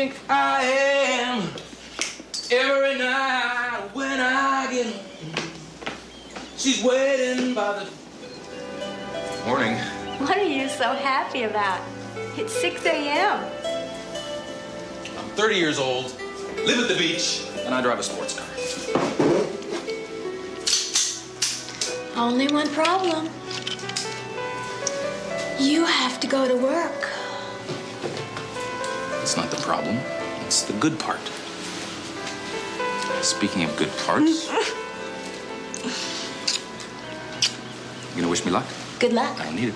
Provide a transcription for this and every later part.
think I am every night when I get home. She's waiting by the... Morning. What are you so happy about? It's 6 a.m. I'm 30 years old, live at the beach, and I drive a sports car. Only one problem. You have to go to work. It's not the problem, it's the good part. Speaking of good parts, you gonna wish me luck? Good luck. I don't need it.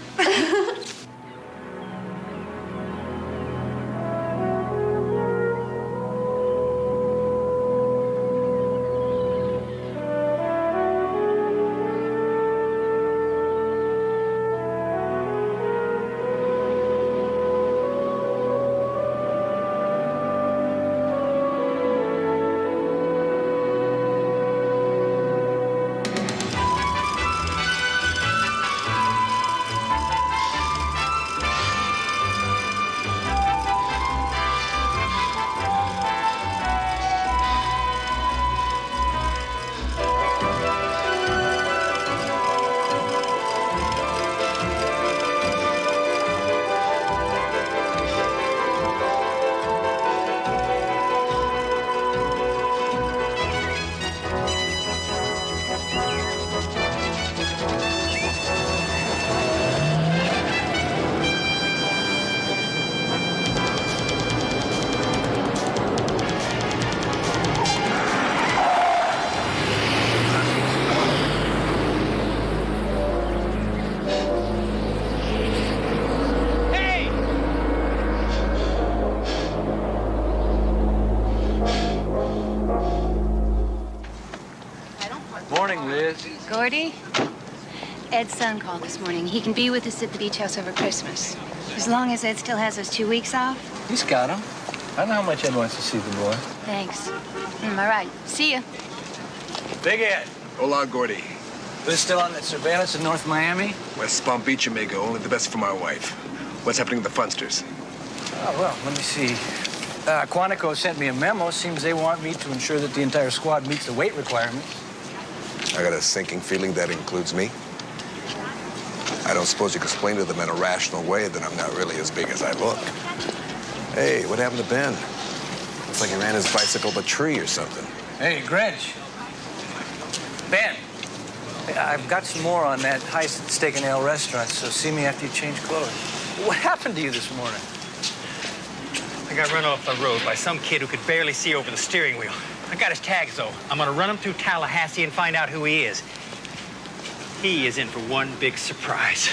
Morning, Liz. Gordy, Ed's son called this morning. He can be with us at the beach house over Christmas. As long as Ed still has those 2 weeks off. He's got him. I know how much Ed wants to see the boy. Thanks. All right. See ya. Big Ed. Hola, Gordy. Liz still on that surveillance in North Miami? West Palm Beach, Jamaica. Only the best for my wife. What's happening to the Funsters? Oh, well, let me see. Quantico sent me a memo. Seems they want me to ensure that the entire squad meets the weight requirements. I got a sinking feeling that includes me. I don't suppose you can explain to them in a rational way that I'm not really as big as I look. Hey, what happened to Ben? Looks like he ran his bicycle up a tree or something. Hey, Grinch. Ben, I've got some more on that heist at Steak and Ale restaurant, so see me after you change clothes. What happened to you this morning? I got run off the road by some kid who could barely see over the steering wheel. I got his tags, though. I'm gonna run him through Tallahassee and find out who he is. He is in for one big surprise.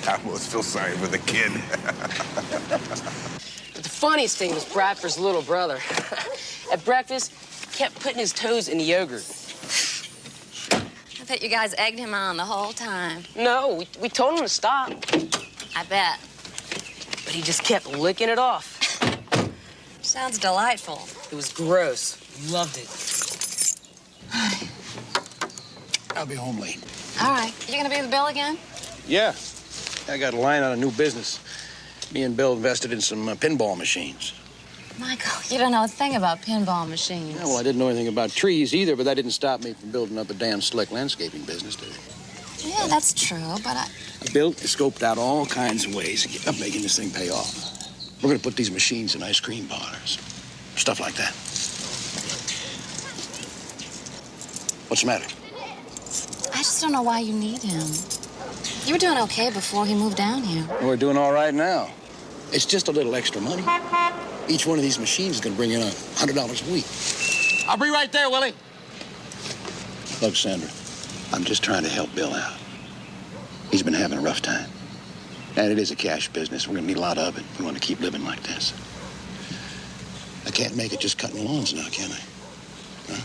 I almost feel sorry for the kid. But the funniest thing was Bradford's little brother. At breakfast, he kept putting his toes in the yogurt. I bet you guys egged him on the whole time. No, we told him to stop. I bet. But he just kept licking it off. Sounds delightful. It was gross. He loved it. I'll be home late. All right. You gonna pay the bill again? Yeah. I got a line on a new business. Me and Bill invested in some pinball machines. Michael, you don't know a thing about pinball machines. Yeah, well, I didn't know anything about trees either, but that didn't stop me from building up a damn slick landscaping business, did it? Yeah, that's true, but I built, scoped out all kinds of ways to get up making this thing pay off. We're gonna put these machines in ice cream parlors. Stuff like that. What's the matter? I just don't know why you need him. You were doing okay before he moved down here. We're doing all right now. It's just a little extra money. Each one of these machines is gonna bring in $100 a week. I'll be right there, Willie. Look, Sandra, I'm just trying to help Bill out. He's been having a rough time. And it is a cash business. We're gonna need a lot of it. We want to keep living like this. I can't make it just cutting lawns now, can I? Huh?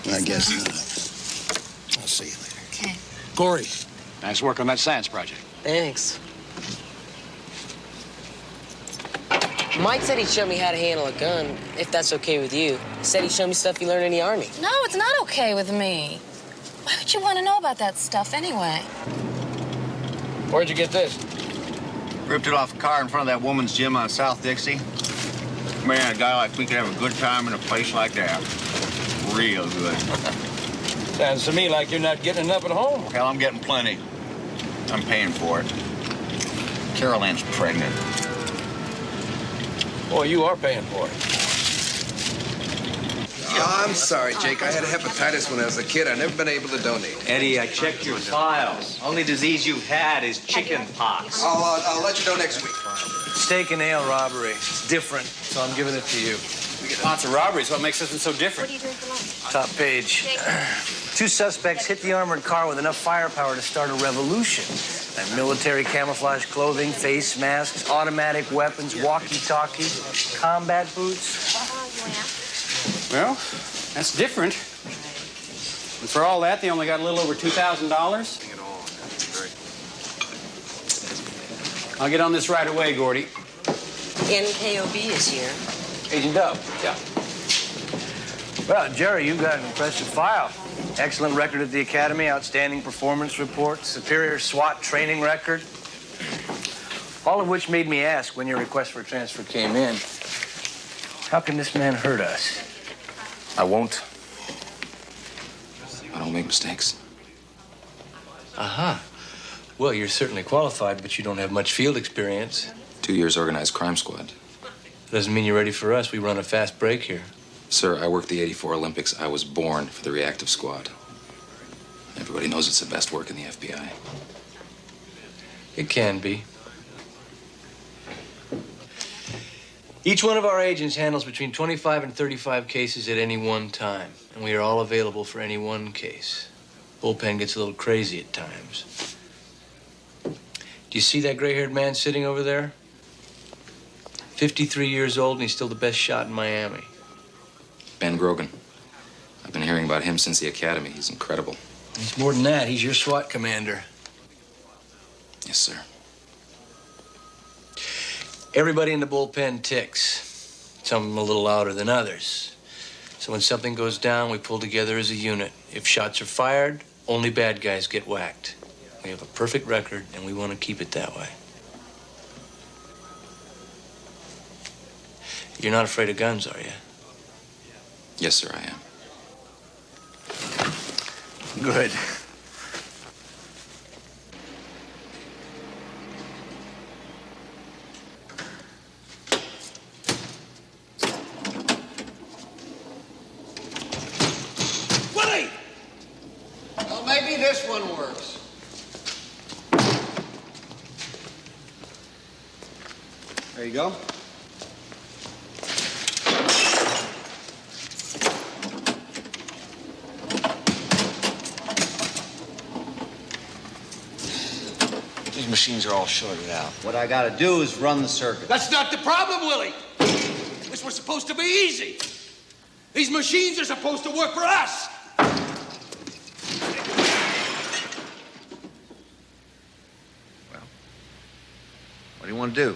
No, I guess not. I'll see you later. Okay. Corey, nice work on that science project. Thanks. Mike said he'd show me how to handle a gun, if that's okay with you. He said he'd show me stuff he learned in the Army. No, it's not okay with me. Why would you want to know about that stuff anyway? Where'd you get this? Ripped it off a car in front of that woman's gym on South Dixie. Man, a guy like me could have a good time in a place like that. Real good. Sounds to me like you're not getting enough at home. Hell, I'm getting plenty. I'm paying for it. Carol Ann's pregnant. Boy, you are paying for it. Oh, I'm sorry, Jake. I had hepatitis when I was a kid. I've never been able to donate. Eddie, I checked your files. Only disease you've had is chicken pox. I'll let you know next week. Steak and ale robbery. It's different, so I'm giving it to you. We get lots of robberies. What makes this one so different? What are you doing for lunch? Top page. Two suspects hit the armored car with enough firepower to start a revolution. Like military camouflage clothing, face masks, automatic weapons, walkie-talkies, combat boots. Well, that's different. And for all that, they only got a little over $2,000. I'll get on this right away, Gordy. NKOB is here. Agent Dove. Yeah. Well, Jerry, you've got an impressive file. Excellent record at the Academy, outstanding performance report, superior SWAT training record. All of which made me ask when your request for transfer came in, how can this man hurt us? I won't. I don't make mistakes. Aha. Well, you're certainly qualified, but you don't have much field experience. 2 years organized crime squad. Doesn't mean you're ready for us. We run a fast break here. Sir, I worked the '84 Olympics. I was born for the reactive squad. Everybody knows it's the best work in the FBI. It can be. Each one of our agents handles between 25 and 35 cases at any one time, and we are all available for any one case. Bullpen gets a little crazy at times. Do you see that gray-haired man sitting over there? 53 years old, and he's still the best shot in Miami. Ben Grogan. I've been hearing about him since the Academy. He's incredible. He's more than that. He's your SWAT commander. Yes, sir. Everybody in the bullpen ticks. Some a little louder than others. So when something goes down, we pull together as a unit. If shots are fired, only bad guys get whacked. We have a perfect record, and we want to keep it that way. You're not afraid of guns, are you? Yes, sir, I am. Good. Willie! Well, maybe this one works. There you go. These machines are all shorted out. What I gotta do is run the circuit. That's not the problem, Willie. This was supposed to be easy. These machines are supposed to work for us. Well, what do you want to do?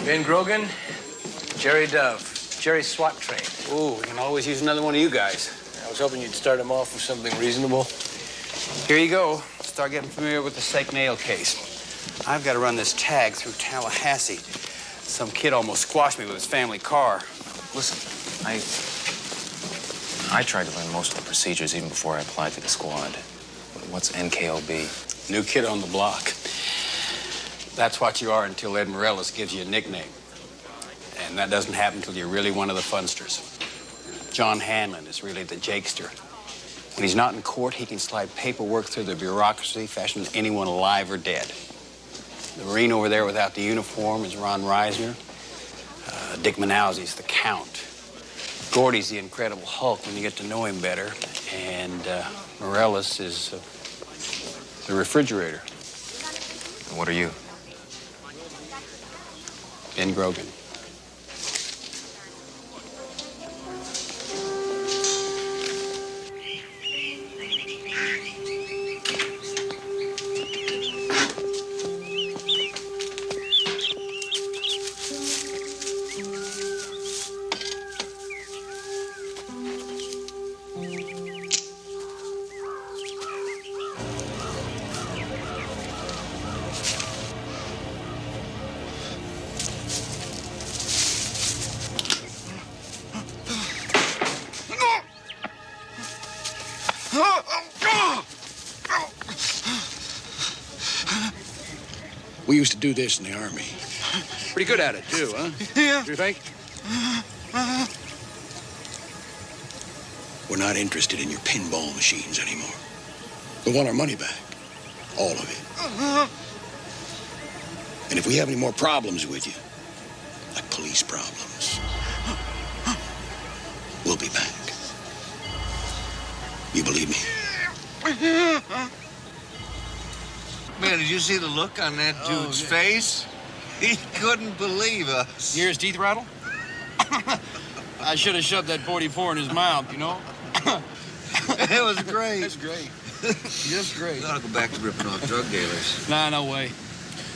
Ben Grogan, Jerry Dove. Jerry's SWAT trained. Ooh, we can always use another one of you guys. I was hoping you'd start him off with something reasonable. Here you go. Start getting familiar with the steak and ale case. I've got to run this tag through Tallahassee. Some kid almost squashed me with his family car. Listen, I tried to learn most of the procedures even before I applied to the squad. What's NKOB? New kid on the block. That's what you are until Ed Morellis gives you a nickname. And that doesn't happen until you're really one of the funsters. John Hanlon is really the Jakester. When he's not in court, he can slide paperwork through the bureaucracy faster than anyone alive or dead. The Marine over there without the uniform is Ron Reisner. Dick Manausy's the Count. Gordy's the Incredible Hulk when you get to know him better. And Morellis is the refrigerator. And what are you? Ben Grogan. We used to do this in the Army. Pretty good at it, too, huh? Yeah. Do you think? We're not interested in your pinball machines anymore. We want our money back. All of it. And if we have any more problems with you, like police problems, we'll be back. You believe me? Man, did you see the look on that dude's face? He couldn't believe us. You hear his teeth rattle? I should have shoved that 44 in his mouth, you know? It was great. That's great. Just great. Gotta go back to ripping off drug dealers. Nah, no way.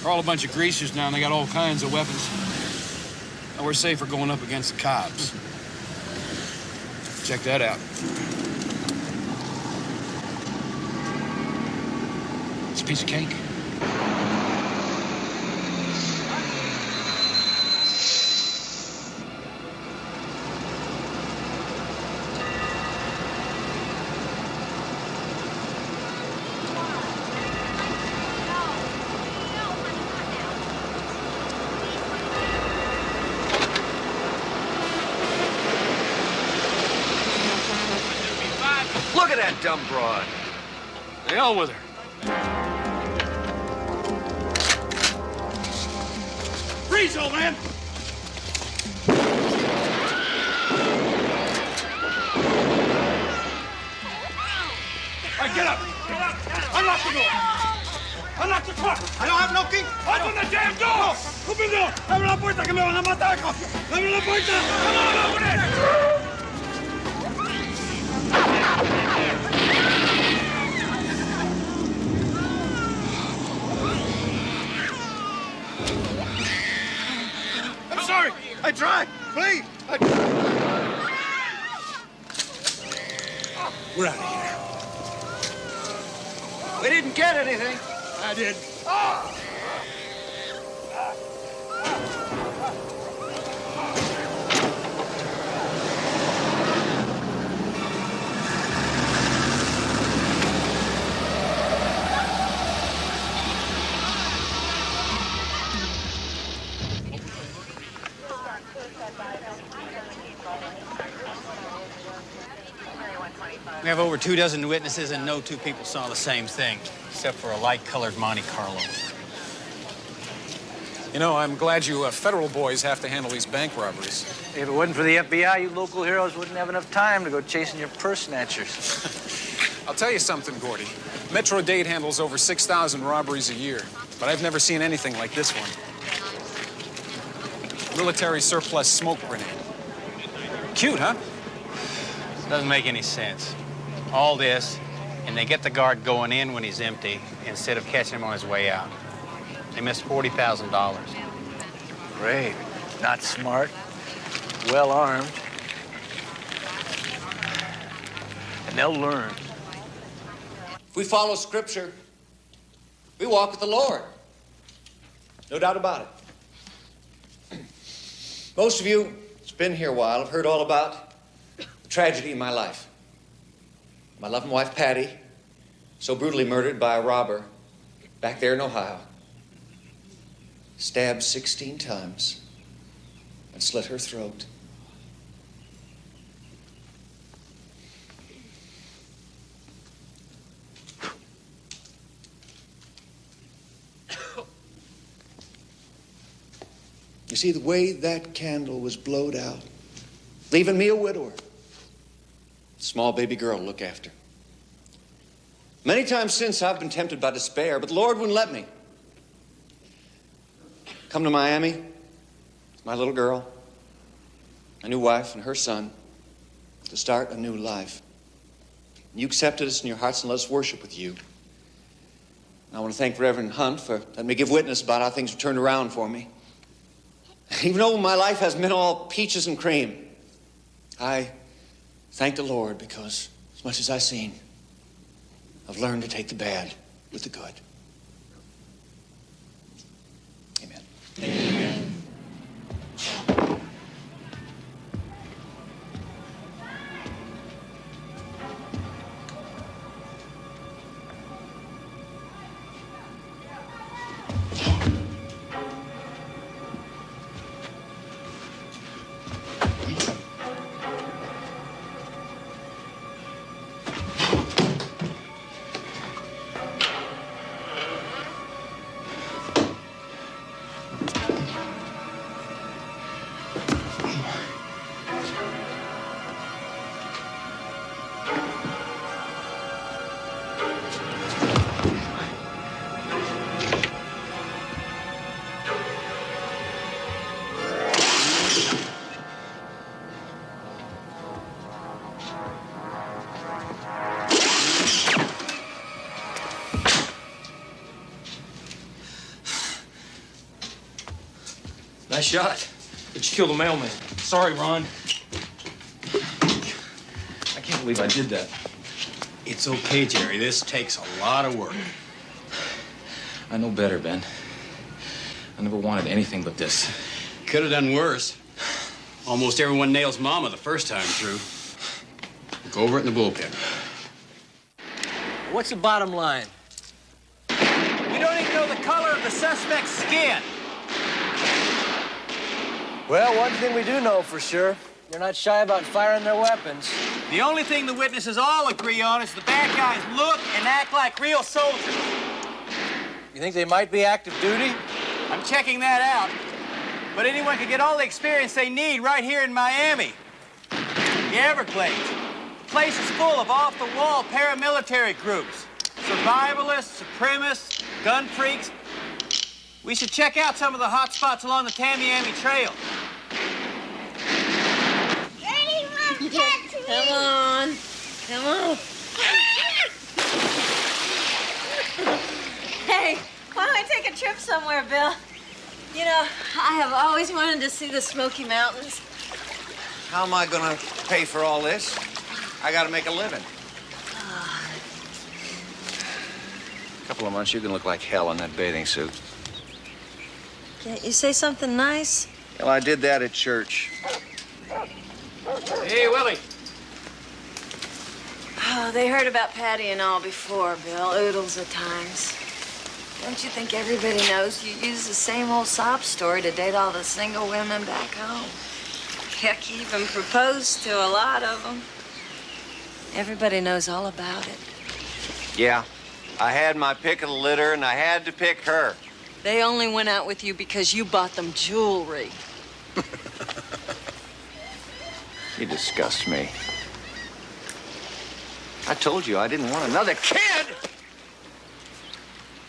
They're all a bunch of greasers now, and they got all kinds of weapons. And we're safer going up against the cops. Check that out. It's a piece of cake. Look at that dumb broad. The hell with her. Freeze, old man! All right, get up! Get up! Unlock the door! Unlock the truck! I don't have no key! Open the damn door! Open the door! Abre la puerta que me van a matar! Abre la puerta! Come on, open it! I'm sorry. I tried. Please. We're out of here. We didn't get anything. I did. We have over 24 witnesses, and no two people saw the same thing, except for a light-colored Monte Carlo. You know, I'm glad you federal boys have to handle these bank robberies. If it wasn't for the FBI, you local heroes wouldn't have enough time to go chasing your purse snatchers. I'll tell you something, Gordy. Metro-Dade handles over 6,000 robberies a year, but I've never seen anything like this one. Military surplus smoke grenade. Cute, huh? Doesn't make any sense. All this, and they get the guard going in when he's empty instead of catching him on his way out. They missed $40,000. Great. Not smart. Well armed. And they'll learn. If we follow Scripture, we walk with the Lord. No doubt about it. Most of you, it's been here a while, have heard all about the tragedy in my life. My loving wife, Patty, so brutally murdered by a robber back there in Ohio. Stabbed 16 times and slit her throat. You see, the way that candle was blowed out, leaving me a widower, small baby girl to look after. Many times since I've been tempted by despair, but the Lord wouldn't let me. Come to Miami, my little girl, my new wife and her son, to start a new life. You accepted us in your hearts and let us worship with you. And I want to thank Reverend Hunt for letting me give witness about how things have turned around for me. Even though my life hasn't been all peaches and cream, I thank the Lord because as much as I've seen, I've learned to take the bad with the good. Amen. Amen. Nice shot. But you killed the mailman. Sorry, Ron. I can't believe I did that. It's okay, Jerry. This takes a lot of work. I know better, Ben. I never wanted anything but this. Could have done worse. Almost everyone nails Mama the first time through. Go over it in the bullpen. What's the bottom line? We don't even know the color of the suspect's skin. Well, one thing we do know for sure, they're not shy about firing their weapons. The only thing the witnesses all agree on is the bad guys look and act like real soldiers. You think they might be active duty? I'm checking that out. But anyone could get all the experience they need right here in Miami. The Everglades. The place is full of off-the-wall paramilitary groups. Survivalists, supremacists, gun freaks. We should check out some of the hot spots along the Tamiami Trail. Come on. Come on. Hey, why don't we take a trip somewhere, Bill? You know, I have always wanted to see the Smoky Mountains. How am I gonna pay for all this? I gotta make a living. A couple of months, you can look like hell in that bathing suit. Can't you say something nice? Well, I did that at church. Hey, Willie. Oh, they heard about Patty and all before, Bill. Oodles of times. Don't you think everybody knows you use the same old sob story to date all the single women back home? Heck, you even proposed to a lot of them. Everybody knows all about it. Yeah, I had my pick of the litter, and I had to pick her. They only went out with you because you bought them jewelry. You disgust me. I told you I didn't want another kid!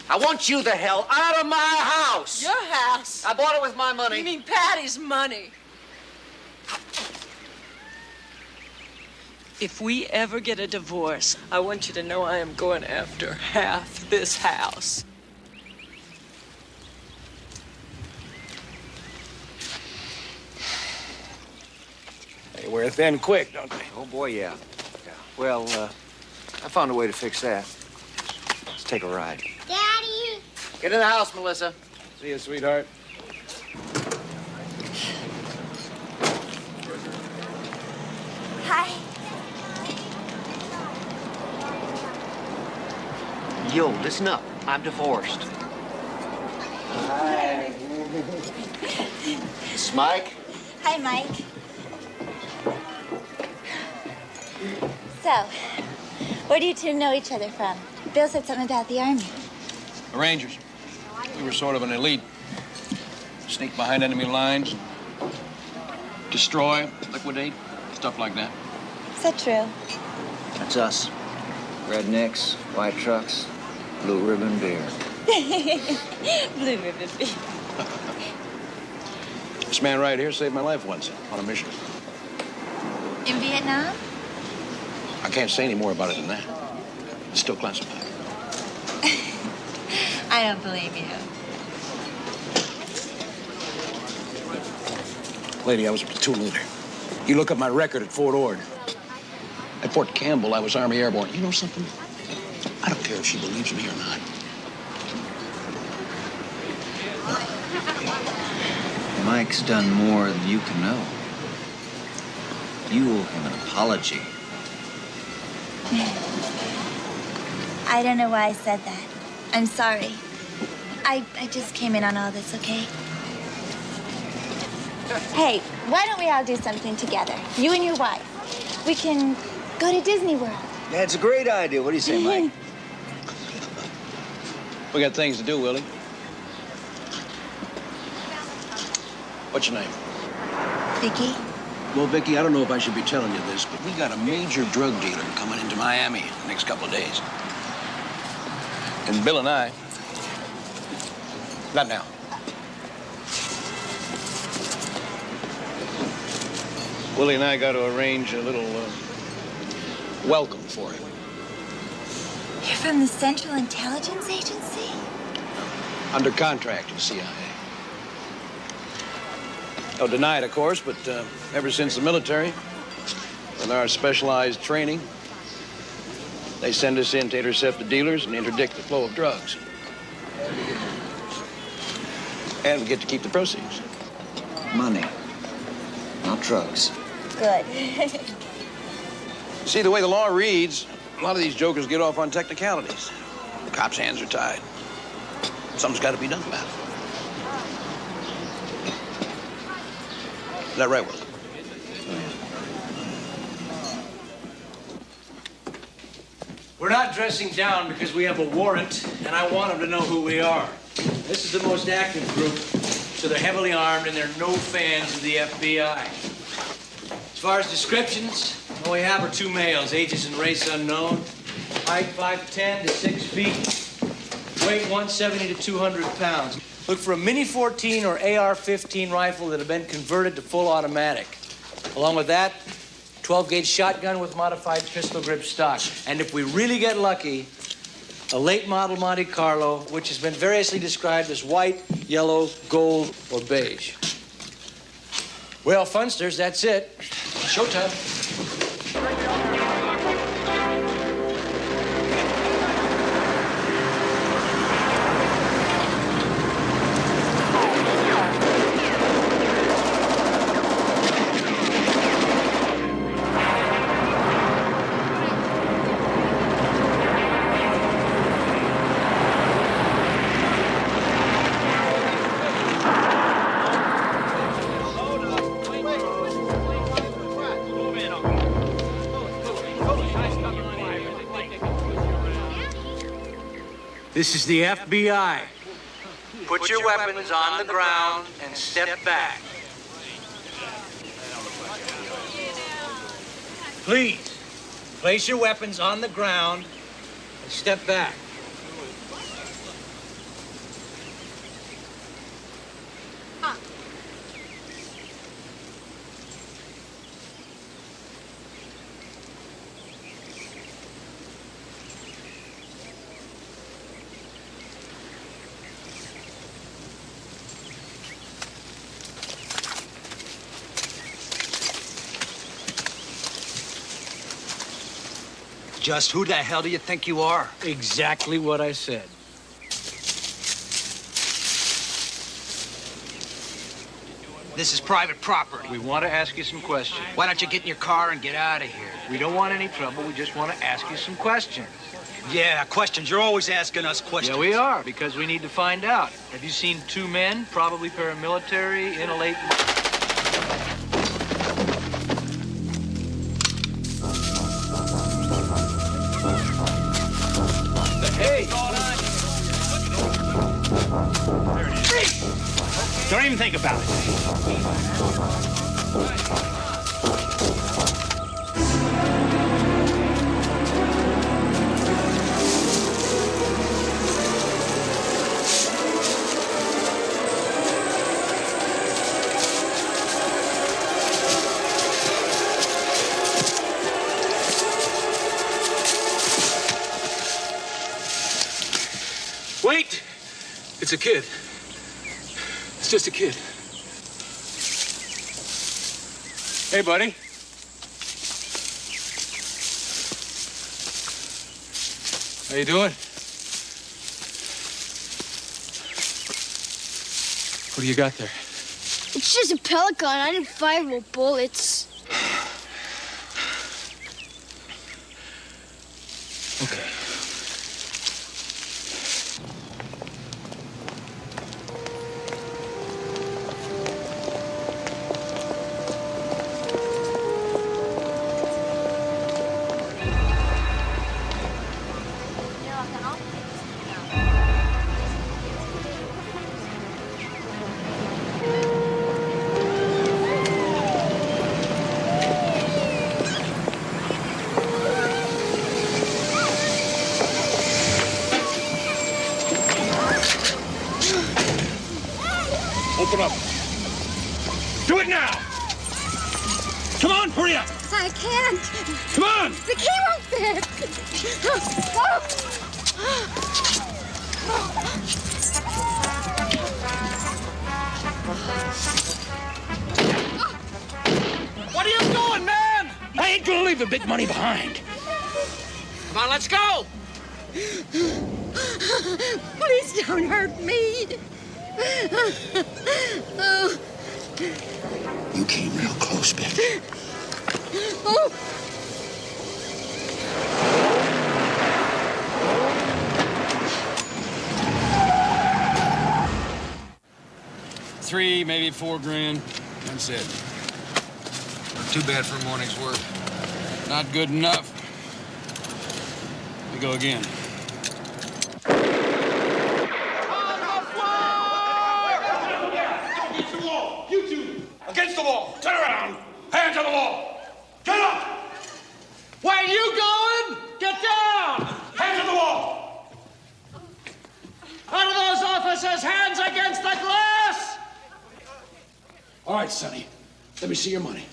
I want you the hell out of my house! Your house? I bought it with my money. You mean Patty's money? If we ever get a divorce, I want you to know I am going after half this house. They wear thin quick, don't they? Oh, boy, yeah. Well, I found a way to fix that. Let's take a ride. Daddy! Get in the house, Melissa. See you, sweetheart. Hi. Yo, listen up. I'm divorced. Hi. It's Mike. Hi, Mike. So, where do you two know each other from? Bill said something about the Army. The Rangers. We were sort of an elite sneak behind enemy lines, destroy, liquidate, stuff like that. Is that true? That's us. Rednecks, white trucks, blue ribbon beer. Blue ribbon beer. This man right here saved my life once on a mission. In Vietnam? I can't say any more about it than that. It's still classified. I don't believe you. Lady, I was a platoon leader. You look up my record at Fort Ord. At Fort Campbell, I was Army Airborne. You know something? I don't care if she believes me or not. Mike's done more than you can know. You owe him an apology. I don't know why I said that. I'm sorry. I just came in on all this, okay? Hey, why don't we all do something together? You and your wife. We can go to Disney World. That's a great idea. What do you say, Mike? We got things to do, Willie. What's your name? Vicky? Well, Vicky, I don't know if I should be telling you this, but we got a major drug dealer coming into Miami the next couple of days. And Bill and I... Not now. Willie and I got to arrange a little welcome for him. You're from the Central Intelligence Agency? Under contract to the CIA. Oh, denied, of course, but ever since the military, with our specialized training, they send us in to intercept the dealers and interdict the flow of drugs. And we get to keep the proceeds. Money, not drugs. Good. See, the way the law reads, a lot of these jokers get off on technicalities. The cops' hands are tied. Something's got to be done about it. Is that right, Will? We're not dressing down because we have a warrant, and I want them to know who we are. This is the most active group, so they're heavily armed and they're no fans of the FBI. As far as descriptions, all we have are two males, ages and race unknown, height 5'10" to 6 feet, weight 170 to 200 pounds. Look for a Mini 14 or AR-15 rifle that have been converted to full automatic. Along with that, 12-gauge shotgun with modified pistol grip stock. And if we really get lucky, a late model Monte Carlo, which has been variously described as white, yellow, gold, or beige. Well, funsters, that's it. Showtime. This is the FBI. Put your weapons on the ground and step back. Please, place your weapons on the ground and step back. Just who the hell do you think you are? Exactly what I said. This is private property. We want to ask you some questions. Why don't you get in your car and get out of here? We don't want any trouble. We just want to ask you some questions. Yeah, questions. You're always asking us questions. Yeah, we are, because we need to find out. Have you seen two men, probably paramilitary, in a late... Hey! What's going on? There it is. Don't even think about it. Wait! It's a kid. It's just a kid. Hey, buddy. How you doing? What do you got there? It's just a pellet gun. I didn't fire no bullets. Okay. Open up. Do it now! Come on, hurry up! I can't. Come on! The key won't fit. What are you doing, man? I ain't gonna leave the big money behind. Come on, let's go! Please don't hurt me. Oh. You came real close, bitch. Oh. $3, maybe $4 grand. That's it. Not too bad for a morning's work. Not good enough. We go again. Against the wall! You two! Against the wall! Turn around! Hands on the wall! Get up! Where are you going? Get down! Hands on the wall! Out of those officers' hands against the glass! All right, Sonny. Let me see your money.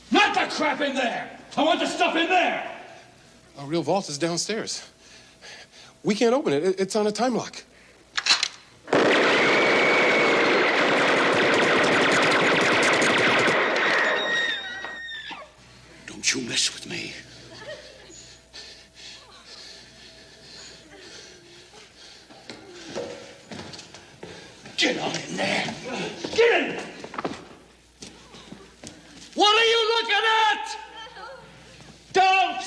Not the crap in there! I want the stuff in there! Our real vault is downstairs. We can't open it. It's on a time lock. Don't you mess with me. Get on in there. Get in! What are you looking at? Don't!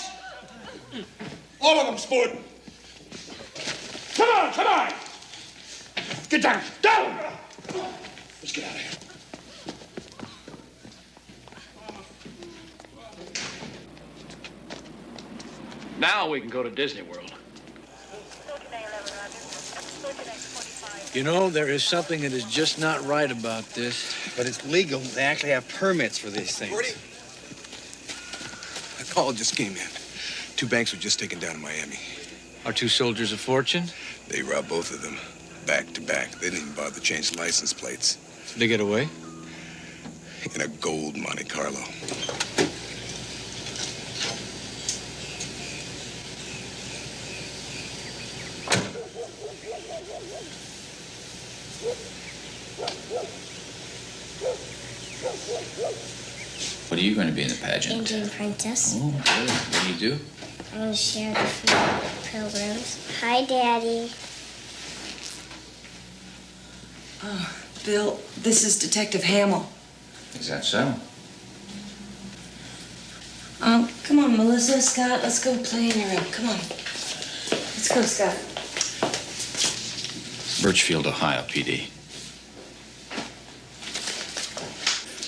All of them, Spud. Come on, come on! Get down, down! Let's get out of here. Now we can go to Disney World. You know, there is something that is just not right about this. But it's legal. They actually have permits for these things. A call just came in. 2 banks were just taken down in Miami. Our 2 soldiers of fortune? They robbed both of them, back to back. They didn't even bother to change the license plates. Did they get away? In a gold Monte Carlo. What are you going to be in the pageant? Indian princess. Oh, really? What do you do? I'm going to share the food with pilgrims. Hi, Daddy. Oh, Bill, this is Detective Hamill. Is that so? Come on, Melissa, Scott, let's go play in your room. Come on. Let's go, Scott. Birchfield, Ohio, PD.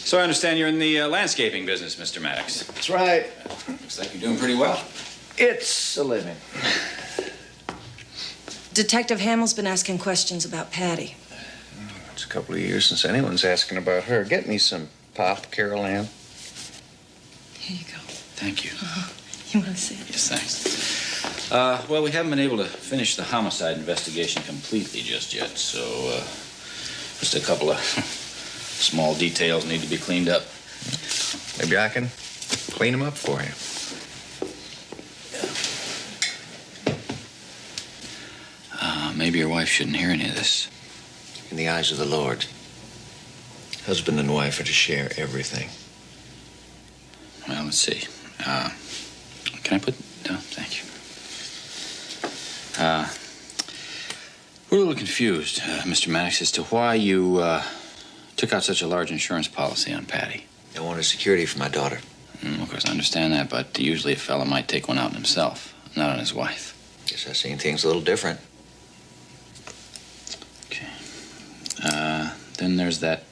So I understand you're in the landscaping business, Mr. Maddox. That's right. Looks like you're doing pretty well. It's a living. Detective Hamill's been asking questions about Patty. It's a couple of years since anyone's asking about her. Get me some pop, Carol Ann. Here you go. Thank you. You want to see it? Yes, thanks. Well, we haven't been able to finish the homicide investigation completely just yet, so just a couple of small details need to be cleaned up. Maybe I can clean them up for you. Maybe your wife shouldn't hear any of this. In the eyes of the Lord, husband and wife are to share everything. Well, let's see. Can I put... thank you. We're a little confused, Mr. Maddox, as to why you took out such a large insurance policy on Patty. I wanted security for my daughter. Of course, I understand that, but usually a fella might take one out on himself, not on his wife. Guess I've seen things a little different. Then there's that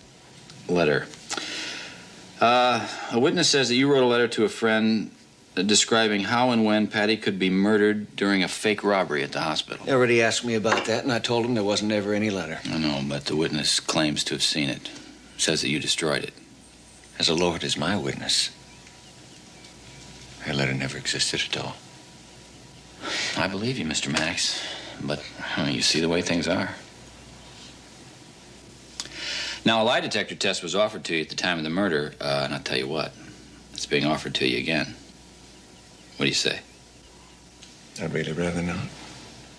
letter. A witness says that you wrote a letter to a friend describing how and when Patty could be murdered during a fake robbery at the hospital. They already asked me about that, and I told him there wasn't ever any letter. I know, but the witness claims to have seen it. Says that you destroyed it. As the Lord is my witness, her letter never existed at all. I believe you, Mr. Maddox, but you see the way things are. Now, a lie detector test was offered to you at the time of the murder, and I'll tell you what, it's being offered to you again. What do you say? I'd really rather not.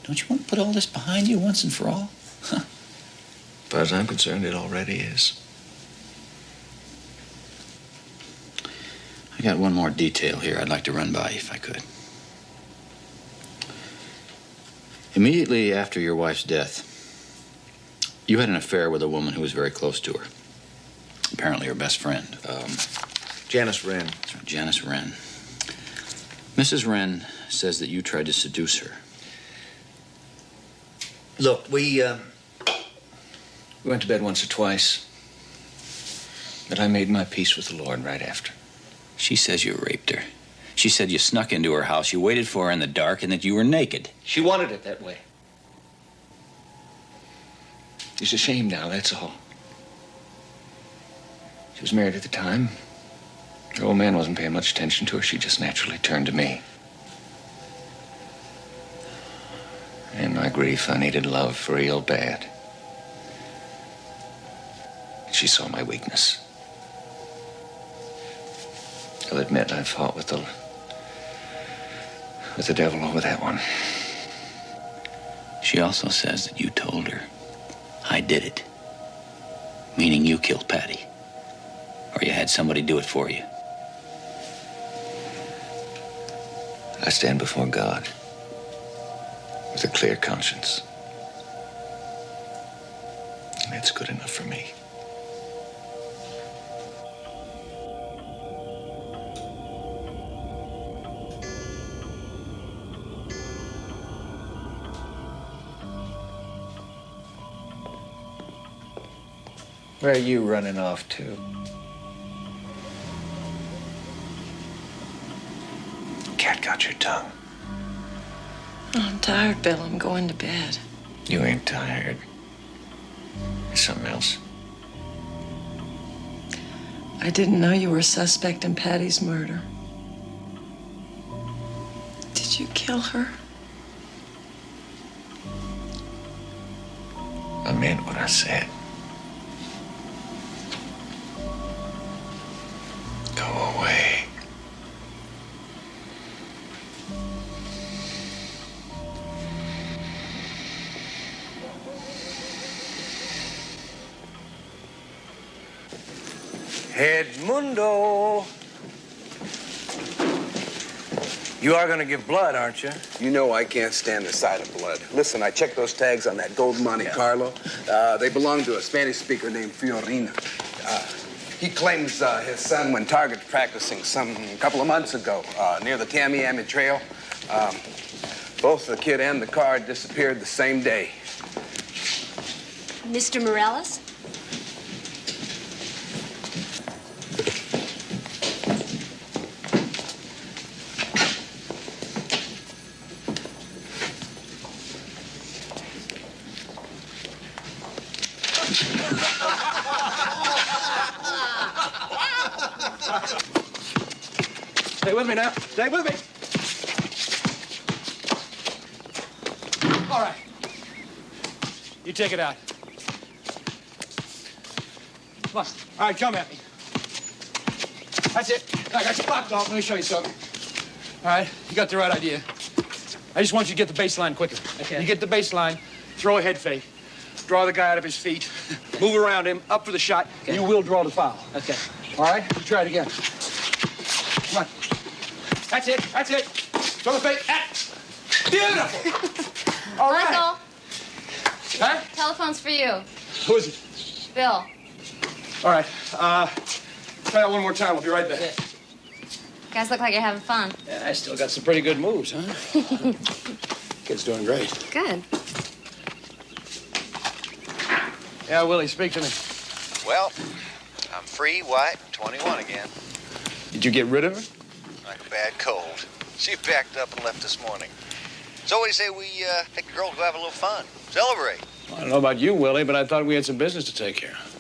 Don't you want to put all this behind you once and for all? As far as I'm concerned, it already is. I got one more detail here I'd like to run by you if I could. Immediately after your wife's death, you had an affair with a woman who was very close to her. Apparently her best friend. Janice Wren. That's right, Janice Wren. Mrs. Wren says that you tried to seduce her. Look, we went to bed once or twice, but I made my peace with the Lord right after. She says you raped her. She said you snuck into her house, you waited for her in the dark, and that you were naked. She wanted it that way. She's ashamed now, that's all. She was married at the time. Her old man wasn't paying much attention to her. She just naturally turned to me. In my grief, I needed love real bad. She saw my weakness. I'll admit I fought with the devil over that one. She also says that you told her, I did it. Meaning you killed Patty. Or you had somebody do it for you. I stand before God with a clear conscience. And that's good enough for me. Where are you running off to? Cat got your tongue. Oh, I'm tired, Bill. I'm going to bed. You ain't tired. It's something else. I didn't know you were a suspect in Patty's murder. Did you kill her? I meant what I said. Go away. Edmundo. You are going to give blood, aren't you? You know I can't stand the sight of blood. Listen, I checked those tags on that gold Monte Carlo. They belong to a Spanish speaker named Fiorina. He claims his son went target practicing a couple of months ago near the Tamiami Trail. Both the kid and the car disappeared the same day. Mr. Morales? Stay with me now. Stay with me. All right. You take it out. Come on. All right, come at me. That's it. I got you blocked off. Let me show you something. All right, you got the right idea. I just want you to get the baseline quicker. Okay. You get the baseline, throw a head fake, draw the guy out of his feet, move around him, up for the shot. Okay. You will draw the foul. Okay. All right, you try it again. Come on. That's it. That's it. Throw the fake. Beautiful. All right. Michael. Huh? Telephone's for you. Who is it? Bill. All right. Try that one more time. I'll be right back. You guys look like you're having fun. Yeah, I still got some pretty good moves, huh? Kid's doing great. Good. Yeah, Willie, speak to me. Well, I'm free, white, 21 again. Did you get rid of her? Like a bad cold. She backed up and left this morning. So what do you say we take the girls to have a little fun? Celebrate. I don't know about you, Willie, but I thought we had some business to take care of.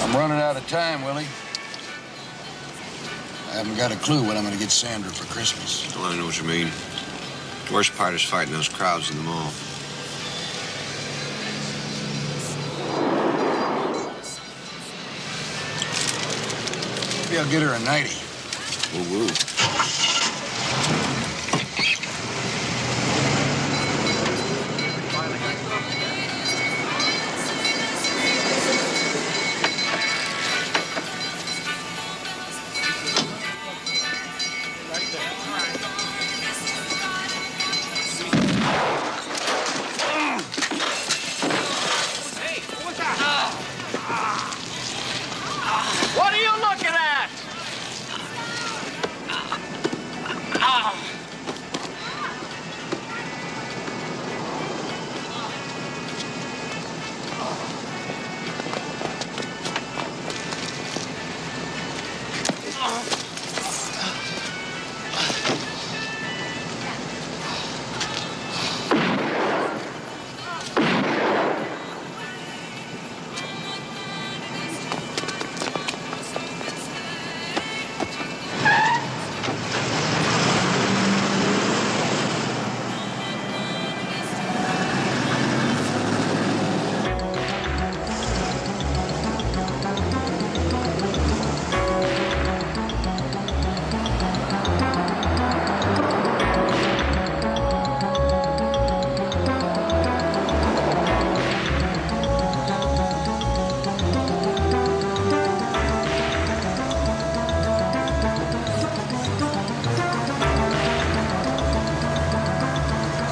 I'm running out of time, Willie. I haven't got a clue what I'm going to get Sandra for Christmas. Well, I know what you mean. The worst part is fighting those crowds in the mall. Maybe I'll get her a nightie. Woo-woo. What are you looking at?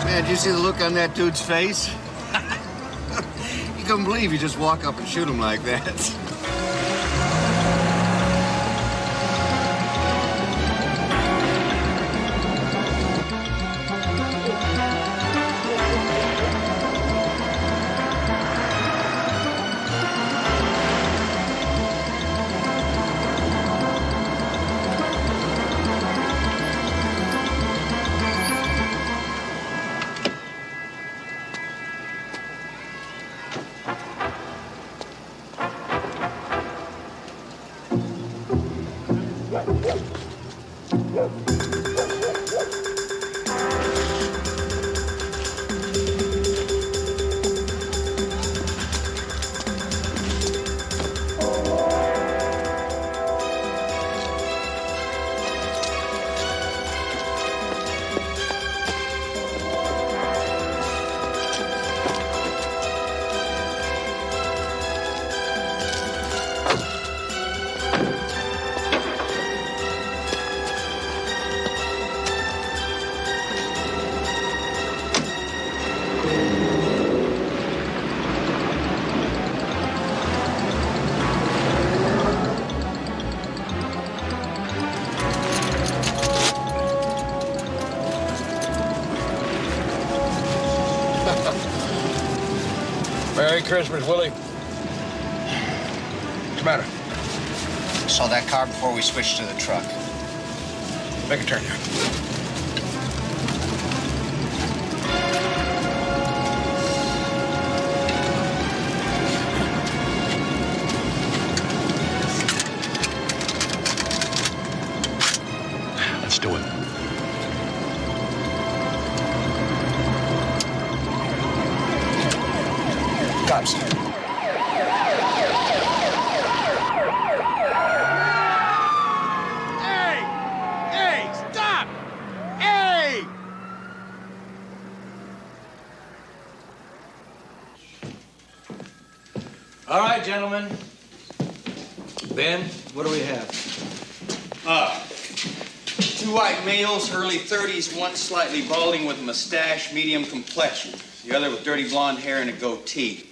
Man, did you see the look on that dude's face? You couldn't believe you just walk up and shoot him like that. Merry Christmas, Willie. What's the matter? Saw that car before we switched to the truck. Make a turn here. Stop, sir. Hey, stop! Hey! All right, gentlemen. Ben, what do we have? Two white males, early 30s, one slightly balding with a mustache, medium complexion. The other with dirty blonde hair and a goatee.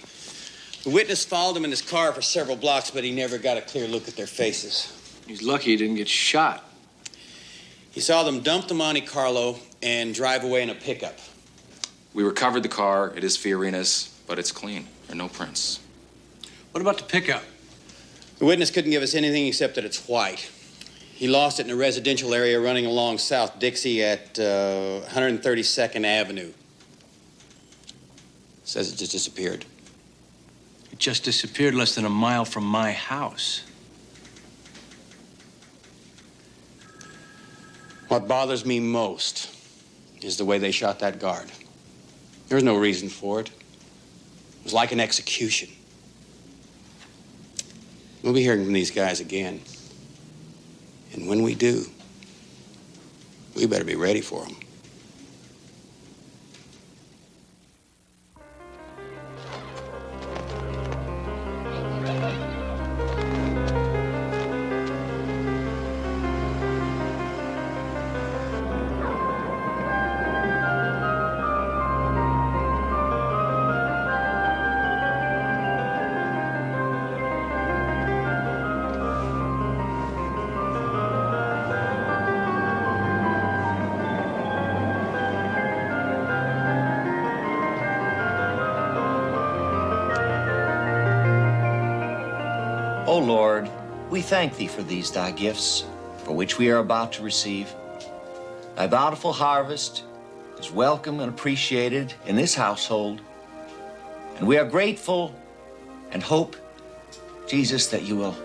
The witness followed them in his car for several blocks, but he never got a clear look at their faces. He's lucky he didn't get shot. He saw them dump the Monte Carlo and drive away in a pickup. We recovered the car. It is Fiorina's, but it's clean. There are no prints. What about the pickup? The witness couldn't give us anything except that it's white. He lost it in a residential area running along South Dixie at 132nd Avenue. Says it just disappeared. It just disappeared less than a mile from my house. What bothers me most is the way they shot that guard. There was no reason for it. It was like an execution. We'll be hearing from these guys again. And when we do, we better be ready for them. O Lord, we thank thee for these thy gifts, for which we are about to receive. Thy bountiful harvest is welcome and appreciated in this household, and we are grateful and hope, Jesus, that you will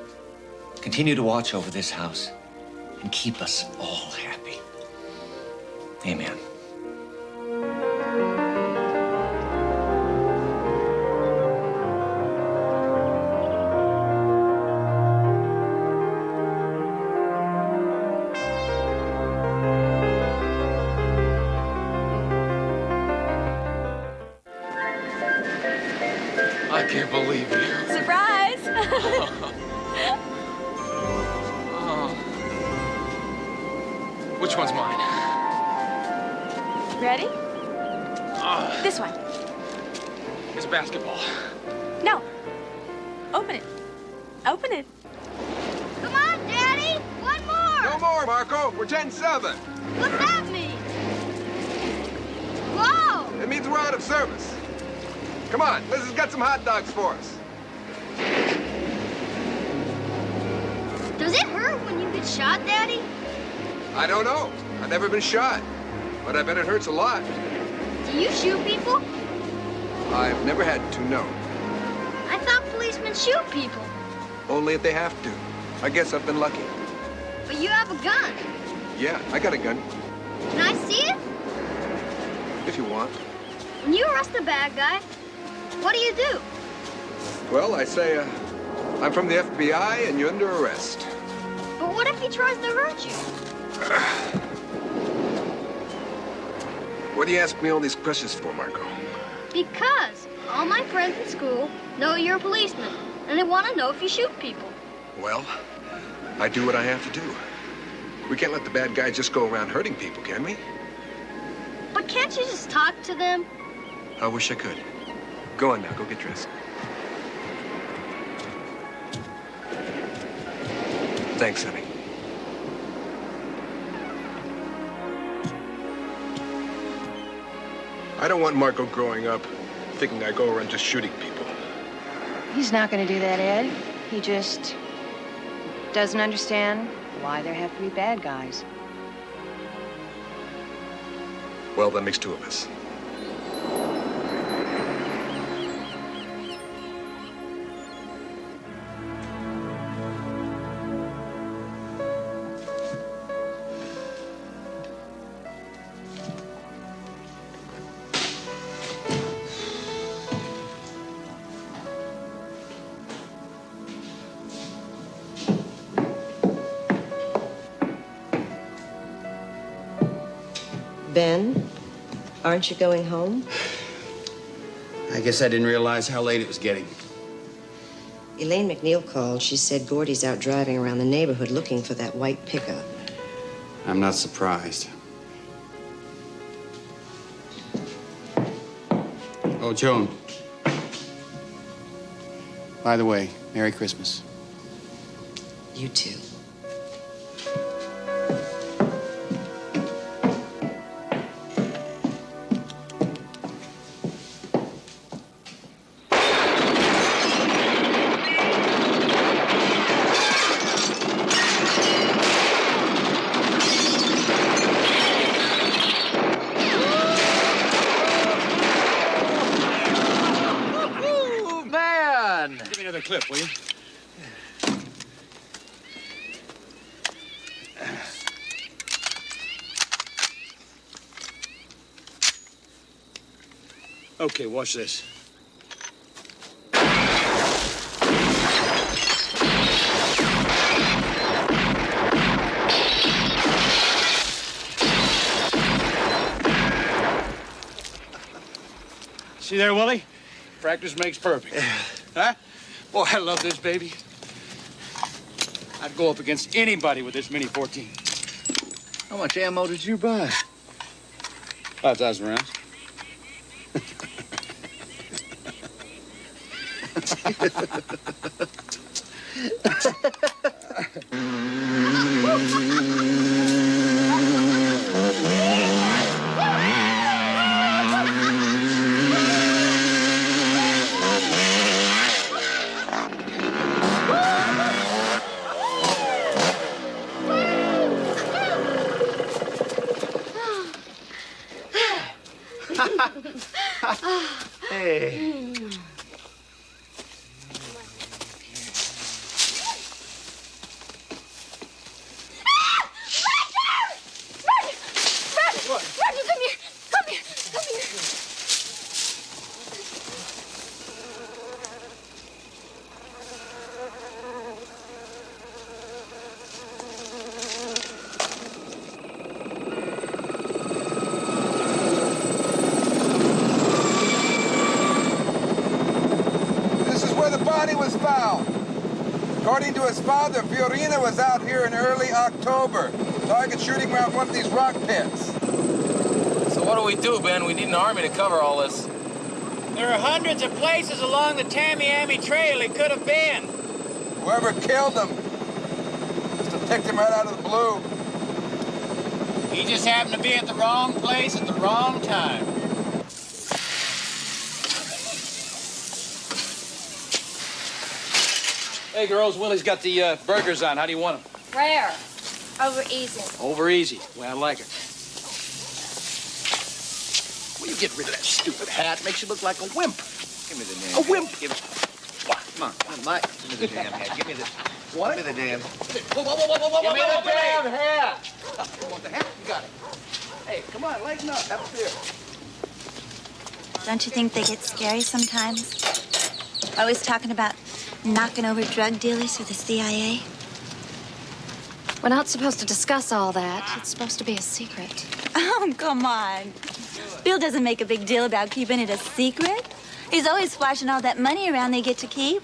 continue to watch over this house and keep us all happy. Amen. I can't believe you. Surprise! Which one's mine? Ready? This one. It's basketball. No. Open it. Open it. Come on, Daddy! One more! No more, Marco. We're 10-7. What's that mean? Whoa! It means we're out of service. Come on, Liz has got some hot dogs for us. Does it hurt when you get shot, Daddy? I don't know. I've never been shot, but I bet it hurts a lot. Do you shoot people? I've never had to, no. I thought policemen shoot people. Only if they have to. I guess I've been lucky. But you have a gun. Yeah, I got a gun, Can I see it? if you want. When you arrest a bad guy, what do you do? Well, I say, I'm from the FBI and you're under arrest. But what if he tries to hurt you? What do you ask me all these questions for, Marco? Because all my friends in school know you're a policeman, and they want to know if you shoot people. Well, I do what I have to do. We can't let the bad guys just go around hurting people, can we? But can't you just talk to them? I wish I could. Go on now, go get dressed. Thanks, honey. I don't want Marco growing up thinking I go around just shooting people. He's not going to do that, Ed. He just doesn't understand why there have to be bad guys. Well, that makes two of us. Ben, aren't you going home? I guess I didn't realize how late it was getting. Elaine McNeil called. She said Gordy's out driving around the neighborhood looking for that white pickup. I'm not surprised. Oh, Joan. By the way, Merry Christmas. You too. Give me another clip, will you? Okay, watch this. See there, Willie? Practice makes perfect. Huh? Boy, I love this baby. I'd go up against anybody with this Mini 14. How much ammo did you buy? 5,000 rounds. Hey. Roger, come here. Come here. Come here. This is where the body was found. According to his father, Fiorina was out here in early October. Target shooting around one of these rock pits. So what do we do, Ben? We need an army to cover all this. There are hundreds of places along the Tamiami Trail he could have been. Whoever killed him must have picked him right out of the blue. He just happened to be at the wrong place at the wrong time. Hey, girls, Willie's got the burgers on. How do you want them? Rare. Over easy. Over easy. The way I like it. Will you get rid of that stupid hat? Makes you look like a wimp. Give me the damn A wimp? Give me... What? Come on, Mike. Give me the damn hat. Give me the... What? Give me the damn... Whoa, whoa, whoa, whoa, whoa, Give me whoa, the damn hat. You want the hat? You got it. Hey, come on, lighten up. Have a beer. Don't you think they get scary sometimes? Always talking about knocking over drug dealers for the CIA. We're not supposed to discuss all that. It's supposed to be a secret. Oh, come on. Bill doesn't make a big deal about keeping it a secret. He's always flashing all that money around they get to keep.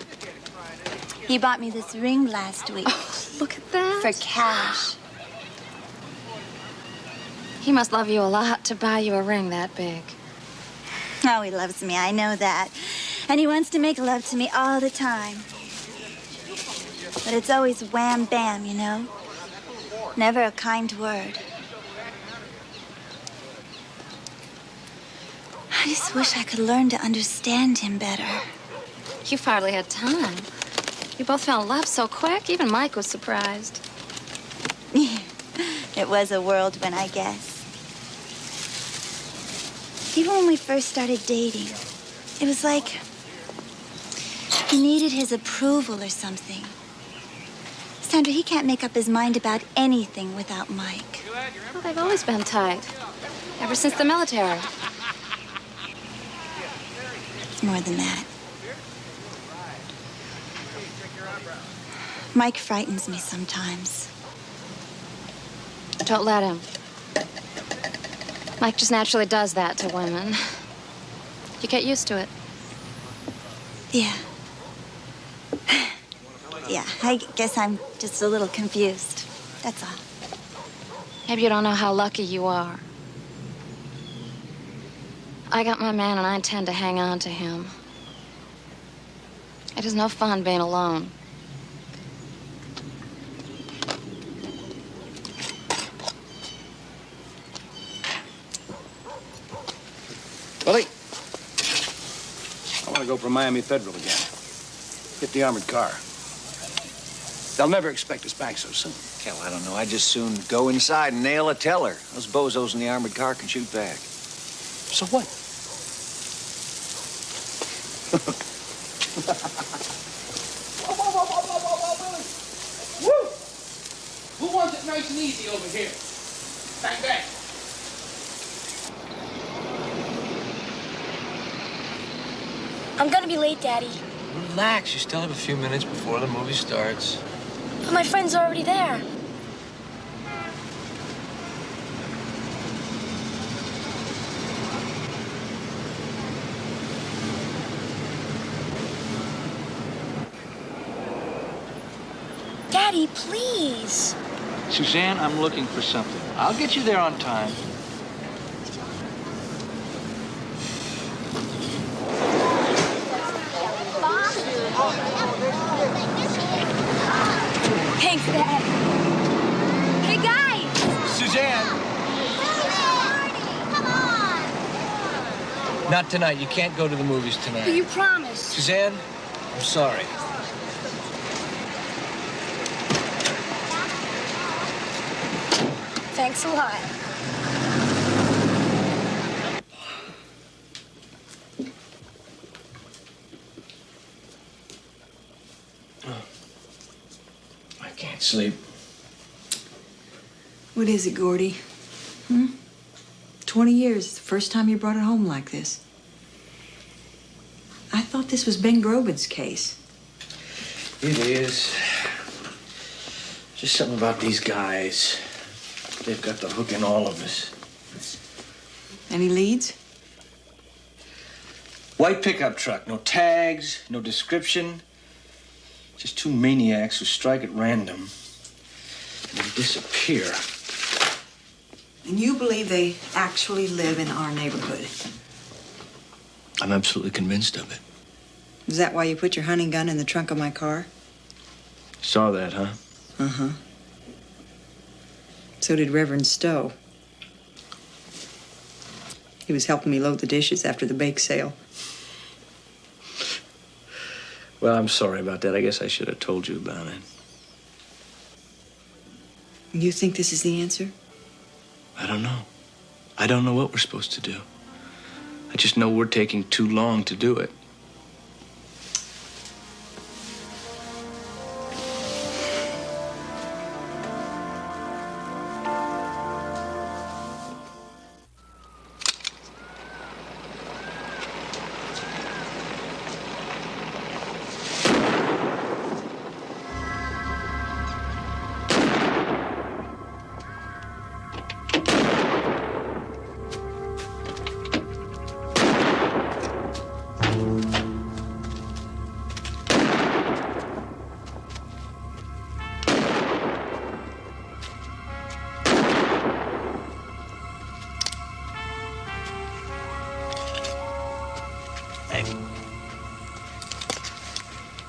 He bought me this ring last week. Oh, look at that. For cash. He must love you a lot to buy you a ring that big. Oh, he loves me. I know that. And he wants to make love to me all the time. But it's always wham bam, you know? Never a kind word. I just wish I could learn to understand him better. You've hardly had time. You both fell in love so quick, even Mike was surprised. It was a whirlwind, I guess. Even when we first started dating, it was like he needed his approval or something. Sandra, he can't make up his mind about anything without Mike. Well, they've always been tight. Ever since the military. It's more than that. Mike frightens me sometimes. Don't let him. Mike just naturally does that to women. You get used to it. Yeah. Yeah, I guess I'm just a little confused. That's all. Maybe you don't know how lucky you are. I got my man and I intend to hang on to him. It is no fun being alone. Willie, I want to go for Miami Federal again. Hit the armored car. They'll never expect us back so soon. Yeah, well, I don't know. I'd just soon go inside and nail a teller. Those bozos in the armored car can shoot back. So what? Woo! Who wants it nice and easy over here? Bang, bang. I'm gonna be late, Daddy. Relax, you still have a few minutes before the movie starts. But my friend's already there. Daddy, please. Suzanne, I'm looking for something. I'll get you there on time. Thanks, Dad. Hey, guys! Suzanne! Not tonight. You can't go to the movies tonight. But you promised. Suzanne, I'm sorry. Thanks a lot. I can't sleep. What is it, Gordy? 20 years, the first time you brought it home like this. I thought this was Ben Groban's case. It is. Just something about these guys. They've got the hook in all of us. Any leads? White pickup truck, no tags, no description. Just two maniacs who strike at random and then disappear. And you believe they actually live in our neighborhood? I'm absolutely convinced of it. Is that why you put your hunting gun in the trunk of my car? Saw that, huh? Uh-huh. So did Reverend Stowe. He was helping me load the dishes after the bake sale. Well, I'm sorry about that. I guess I should have told you about it. You think this is the answer? I don't know. I don't know what we're supposed to do. I just know we're taking too long to do it.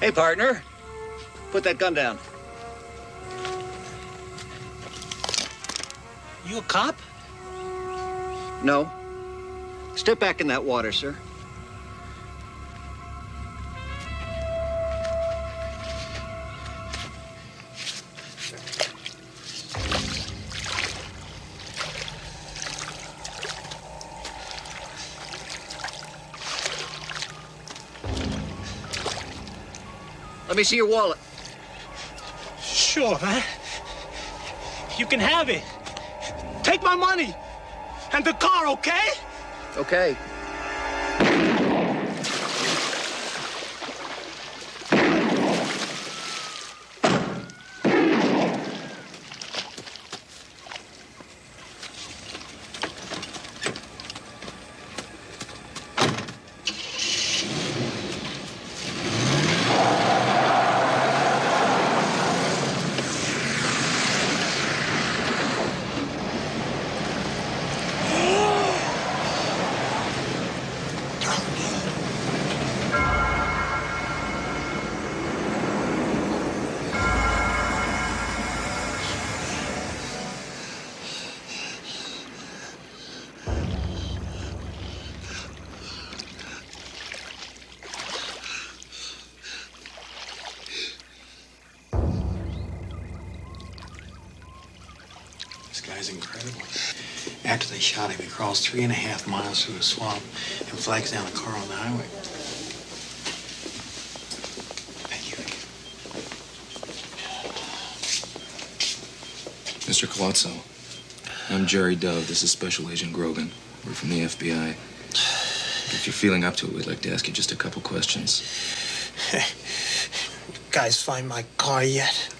Hey, partner. Put that gun down. You a cop? No. Step back in that water, sir. Let me see your wallet. Sure, man. You can have it. Take my money and the car, okay? Okay. guy's incredible. After they shot him, he crawls 3.5 miles through a swamp and flags down a car on the highway. Mr. Colazzo, I'm Jerry Dove. This is Special Agent Grogan. We're from the FBI. If you're feeling up to it, we'd like to ask you just a couple questions. Guys find my car yet?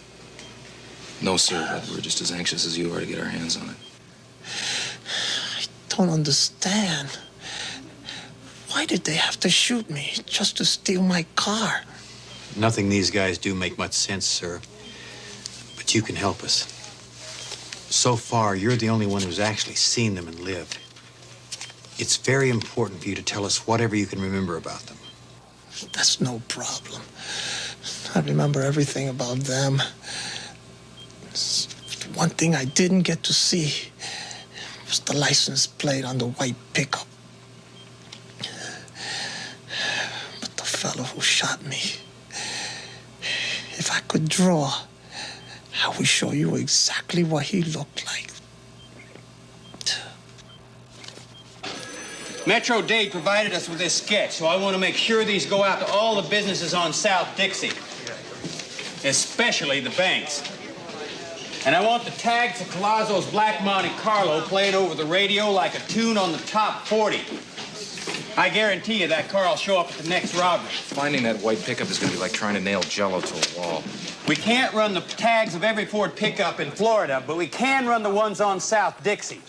No, sir, but we're just as anxious as you are to get our hands on it. I don't understand. Why did they have to shoot me just to steal my car? Nothing these guys do make much sense, sir. But you can help us. So far, you're the only one who's actually seen them and lived. It's very important for you to tell us whatever you can remember about them. That's no problem. I remember everything about them. The one thing I didn't get to see was the license plate on the white pickup. But the fellow who shot me, if I could draw, I would show you exactly what he looked like. Metro Dade provided us with this sketch, so I want to make sure these go out to all the businesses on South Dixie, especially the banks. And I want the tags of Colazzo's Black Monte Carlo played over the radio like a tune on the top 40. I guarantee you that car will show up at the next robbery. Finding that white pickup is going to be like trying to nail Jell-O to a wall. We can't run the tags of every Ford pickup in Florida, but we can run the ones on South Dixie.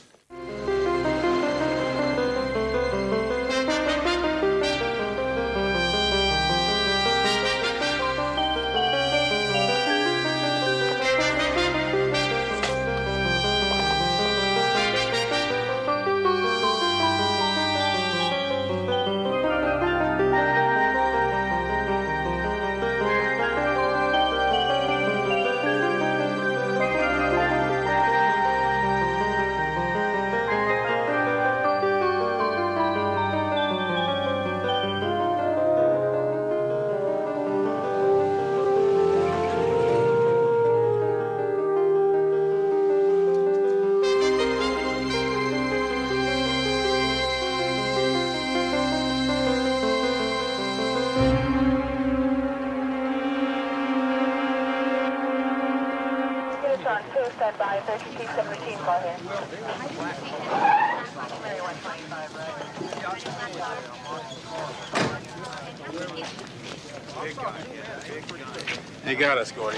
They got us, Gordy.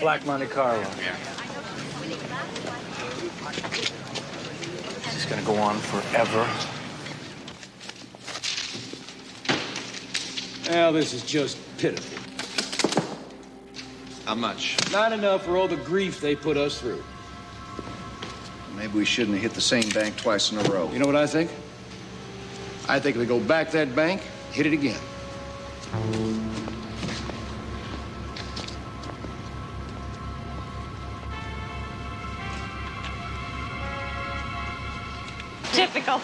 Black Monte Carlo. Yeah. Is this gonna go on forever? Well, this is just pitiful. How much? Not enough for all the grief they put us through. Maybe we shouldn't have hit the same bank twice in a row. You know what I think? I think we go back that bank, hit it again. Typical.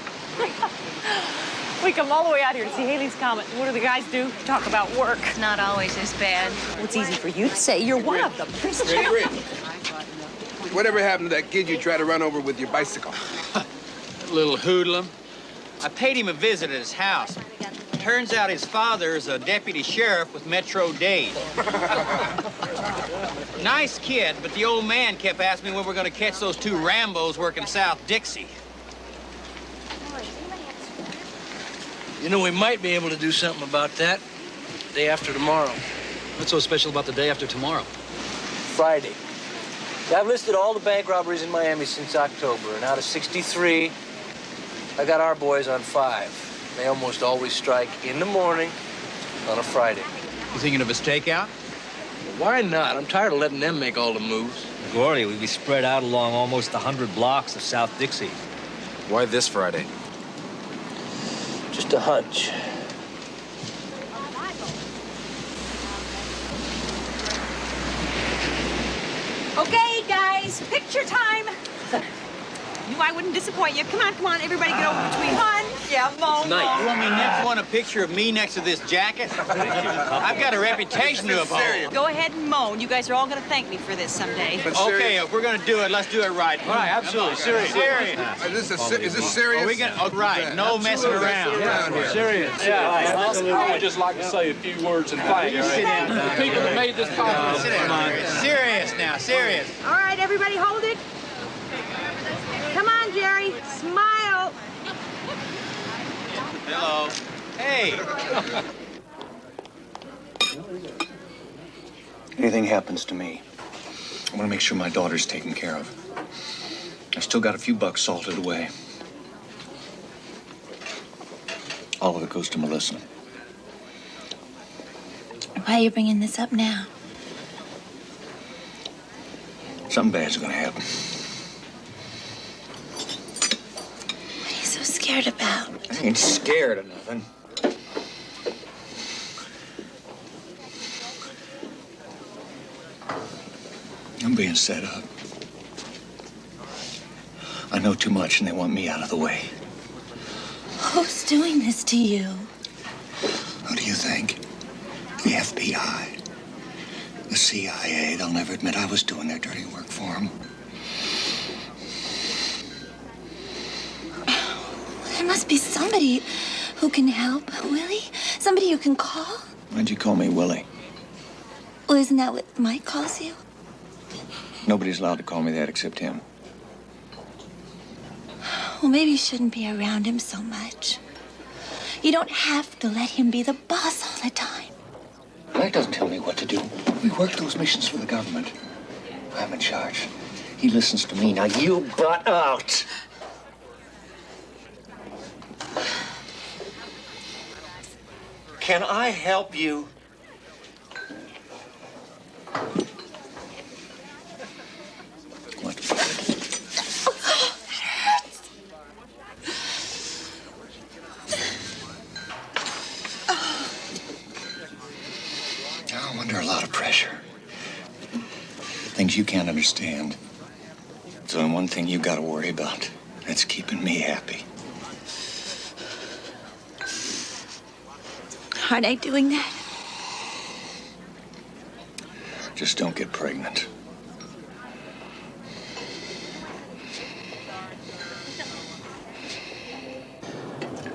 We come all the way out here to see Haley's Comet. What do the guys do? Talk about work. It's not always as bad. Well, it's easy for you to say. You're one of them. Hey, Rich. Whatever happened to that kid you tried to run over with your bicycle? Little hoodlum. I paid him a visit at his house. Turns out his father is a deputy sheriff with Metro Dade. Nice kid, but the old man kept asking me when we're going to catch those two Rambos working South Dixie. You know, we might be able to do something about that day after tomorrow. What's so special about the day after tomorrow? Friday. I've listed all the bank robberies in Miami since October, and out of 63, I got our boys on 5. They almost always strike in the morning on a Friday. You thinking of a stakeout? Why not? I'm tired of letting them make all the moves. Gordy, we'd be spread out along almost 100 blocks of South Dixie. Why this Friday? Just a hunch. Okay, guys, picture time. Knew I wouldn't disappoint you. Come on, everybody get over between 1 Yeah, Moan. You want me next one a picture of me next to this jacket? I've got a reputation to uphold. Go ahead and moan. You guys are all going to thank me for this someday. Okay, if we're gonna do it, let's do it right. All right, absolutely. Serious. Is this serious? Right, no messing around. Serious. Yeah, absolutely. I would just like to say a few words in thanks. Sit down. The people that made this possible. Sit down. Serious now, serious. All right, everybody hold it. Come on, Jerry. Smile. Hello. Hey. Anything happens to me, I want to make sure my daughter's taken care of. I still got a few bucks salted away. All of it goes to Melissa. Why are you bringing this up now? Something bad's gonna happen. What are you so scared about? I ain't scared of nothing. I'm being set up. I know too much and they want me out of the way. Who's doing this to you? Who do you think? The FBI. The CIA. They'll never admit I was doing their dirty work for them. There must be somebody who can help, Willie. Somebody you can call. Why'd you call me Willie? Well, isn't that what Mike calls you? Nobody's allowed to call me that except him. Well, maybe you shouldn't be around him so much. You don't have to let him be the boss all the time. Mike doesn't tell me what to do. We work those missions for the government. I'm in charge. He listens to me. Now you butt out. Can I help you? I'm under a lot of pressure. Things you can't understand. There's only one thing you gotta worry about. That's keeping me happy. Aren't I doing that? Just don't get pregnant.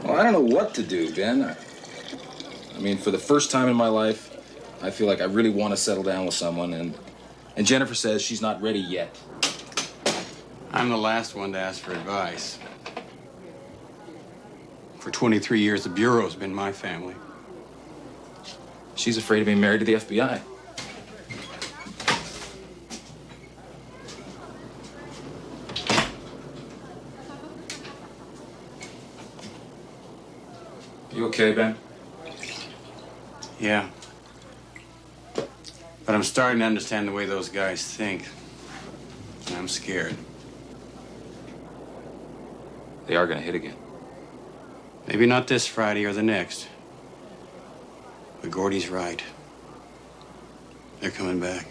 Well, I don't know what to do, Ben. I mean, for the first time in my life, I feel like I really want to settle down with someone, and Jennifer says she's not ready yet. I'm the last one to ask for advice. For 23 years, the Bureau's been my family. She's afraid of being married to the FBI. You okay, Ben? Yeah. But I'm starting to understand the way those guys think. And I'm scared. They are gonna hit again. Maybe not this Friday or the next. But Gordy's right. They're coming back.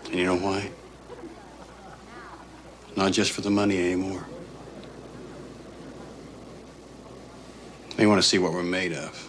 And you know why? Not just for the money anymore. They want to see what we're made of.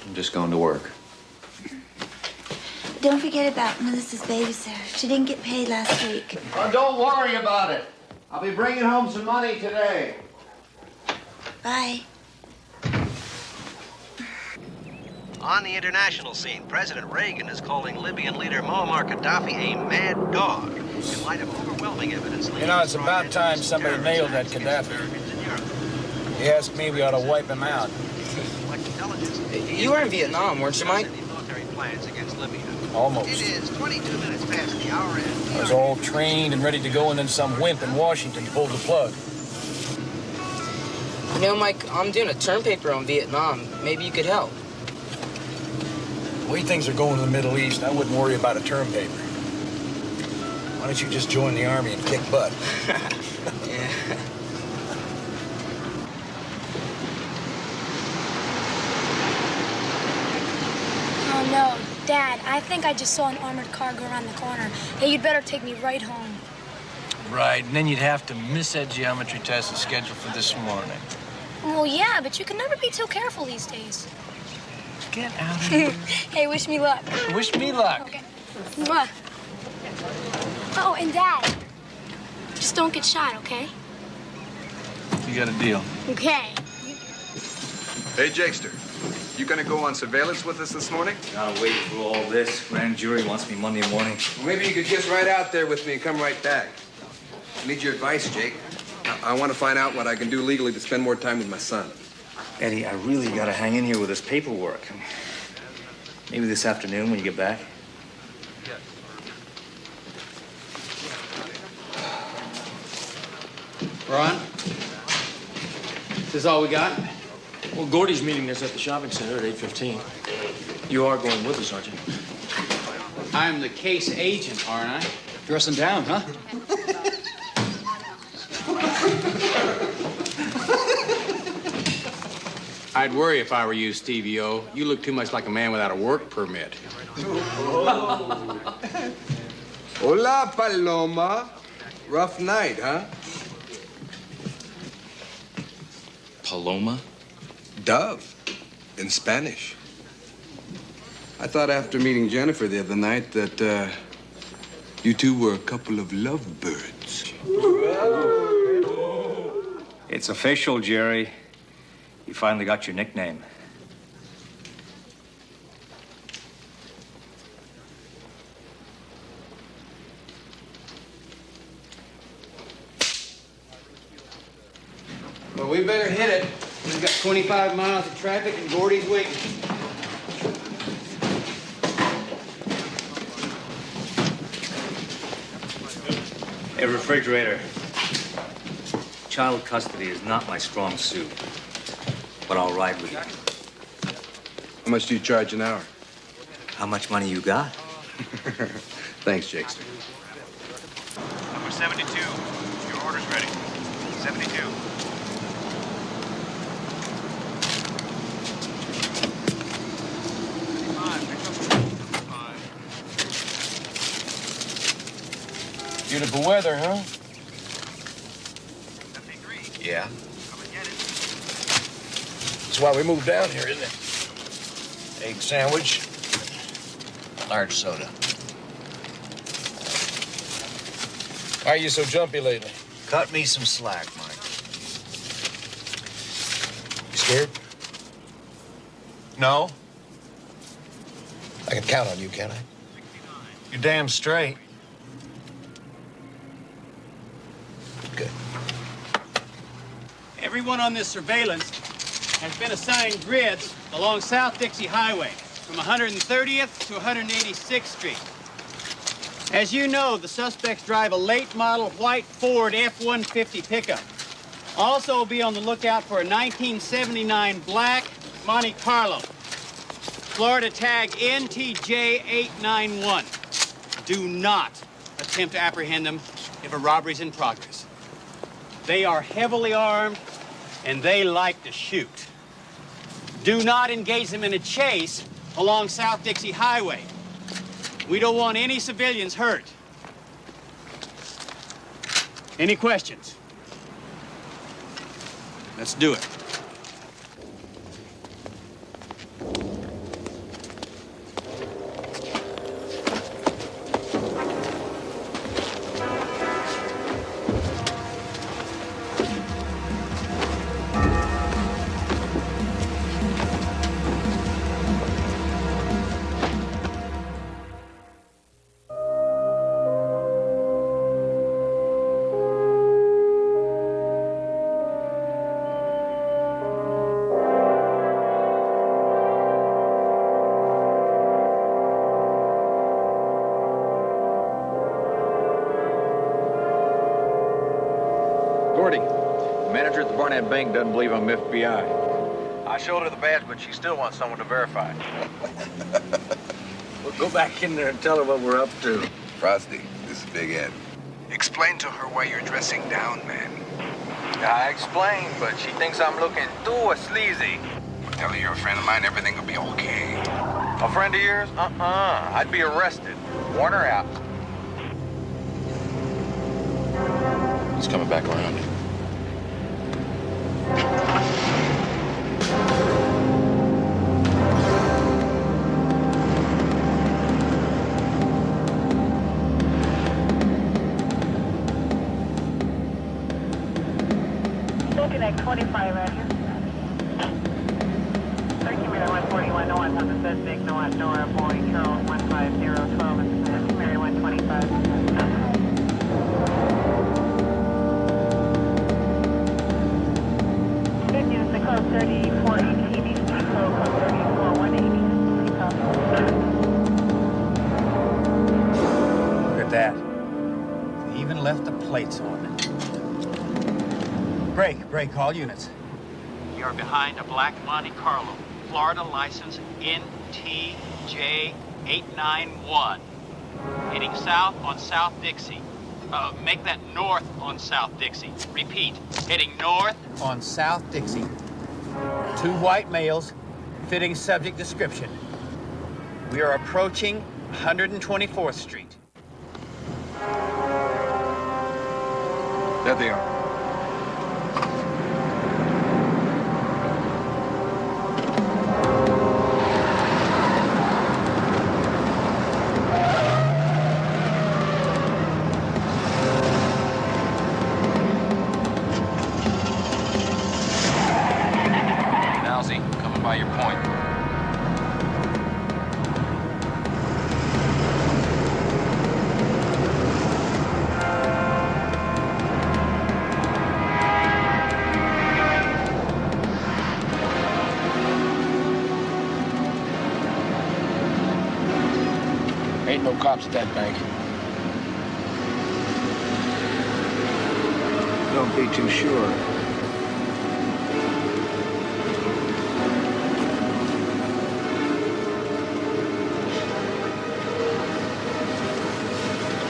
I'm just going to work. Don't forget about Melissa's babysitter. She didn't get paid last week. Oh, don't worry about it. I'll be bringing home some money today. Bye. On the international scene, President Reagan is calling Libyan leader Muammar Gaddafi a mad dog in light of overwhelming evidence. You know, it's about time somebody nailed that Gaddafi. He asked me, we ought to wipe him out. You were in Vietnam, weren't you, Mike? Almost. It is 22 minutes past the hour end. I was all trained and ready to go, and then some wimp in Washington pulled the plug. You know, Mike, I'm doing a term paper on Vietnam. Maybe you could help. The way things are going in the Middle East, I wouldn't worry about a term paper. Why don't you just join the Army and kick butt? Yeah. Oh, no. Dad, I think I just saw an armored car go around the corner. Hey, you'd better take me right home. Right, and then you'd have to miss that geometry test that's scheduled for this morning. Well, yeah, but you can never be too careful these days. Get out of here. Hey, wish me luck. Wish me luck. Okay. Mwah. Oh, and Dad, just don't get shot, okay? You got a deal. Okay. Hey, Jakester, you gonna go on surveillance with us this morning? Gotta wait through all this. Grand jury wants me Monday morning. Well, maybe you could just ride out there with me and come right back. I need your advice, Jake. I want to find out what I can do legally to spend more time with my son. Eddie, I really gotta hang in here with this paperwork. Maybe this afternoon when you get back. Ron? Is this all we got? Well, Gordy's meeting us at the shopping center at 8:15. You are going with us, aren't you? I'm the case agent, aren't I? Dressing down, huh? I'd worry if I were you, Stevie O. You look too much like a man without a work permit. Hola, Paloma. Rough night, huh? Paloma? Dove, in Spanish. I thought after meeting Jennifer the other night that you two were a couple of lovebirds. It's official, Jerry. You finally got your nickname. Well, we better hit it. We've got 25 miles of traffic and Gordy's waiting. Hey, refrigerator. Child custody is not my strong suit, but I'll ride with you. How much do you charge an hour? How much money you got? Thanks, Jakester. Number 72, your order's ready. 72. Beautiful weather, huh? Yeah. That's why we moved down here, isn't it? Egg sandwich, large soda. Why are you so jumpy lately? Cut me some slack, Mike. You scared? No? I can count on you, can't I? You're damn straight. Good. Everyone on this surveillance has been assigned grids along South Dixie Highway from 130th to 186th Street. As you know, the suspects drive a late model white Ford F-150 pickup. Also be on the lookout for a 1979 black Monte Carlo. Florida tag NTJ891. Do not attempt to apprehend them if a robbery's in progress. They are heavily armed and they like to shoot. Do not engage them in a chase along South Dixie Highway. We don't want any civilians hurt. Any questions? Let's do it. Gordy, the manager at the Barnett Bank doesn't believe I'm FBI. I showed her the badge, but she still wants someone to verify. We'll go back in there and tell her what we're up to. Frosty, this is Big Ed. Explain to her why you're dressing down, man. I explained, but she thinks I'm looking too sleazy. Tell her you're a friend of mine, everything will be okay. A friend of yours? I'd be arrested. Warn her out. He's coming back around. Connect 25 right here. 13 Mary 141, no one on the suspect, no one, Nora, boy, Charles 15012, Mary 125. Good news, the code 3418 East Street, code 34180. Look at that. They even left the plates on. Break, all units. You're behind a black Monte Carlo, Florida license NTJ891. Heading south on South Dixie. Make that north on South Dixie. Repeat, heading north On South Dixie. 2 white males, fitting subject description. We are approaching 124th Street. There they are. Coming by your point. Ain't no cops at that bank. Don't be too sure.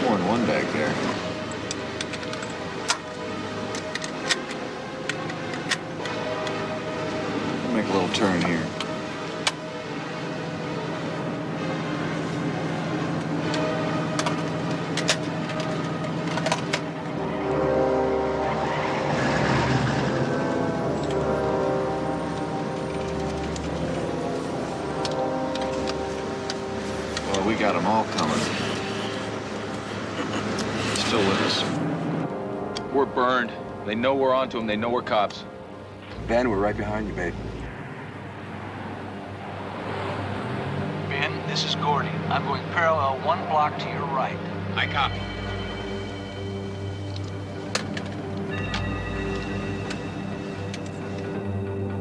More than one back there. Make a little turn here. Well, we got them all coming. Still with us. We're burned. They know we're onto them. They know we're cops. Ben, we're right behind you, babe. Ben, this is Gordy. I'm going parallel 1 block to your right. I copy.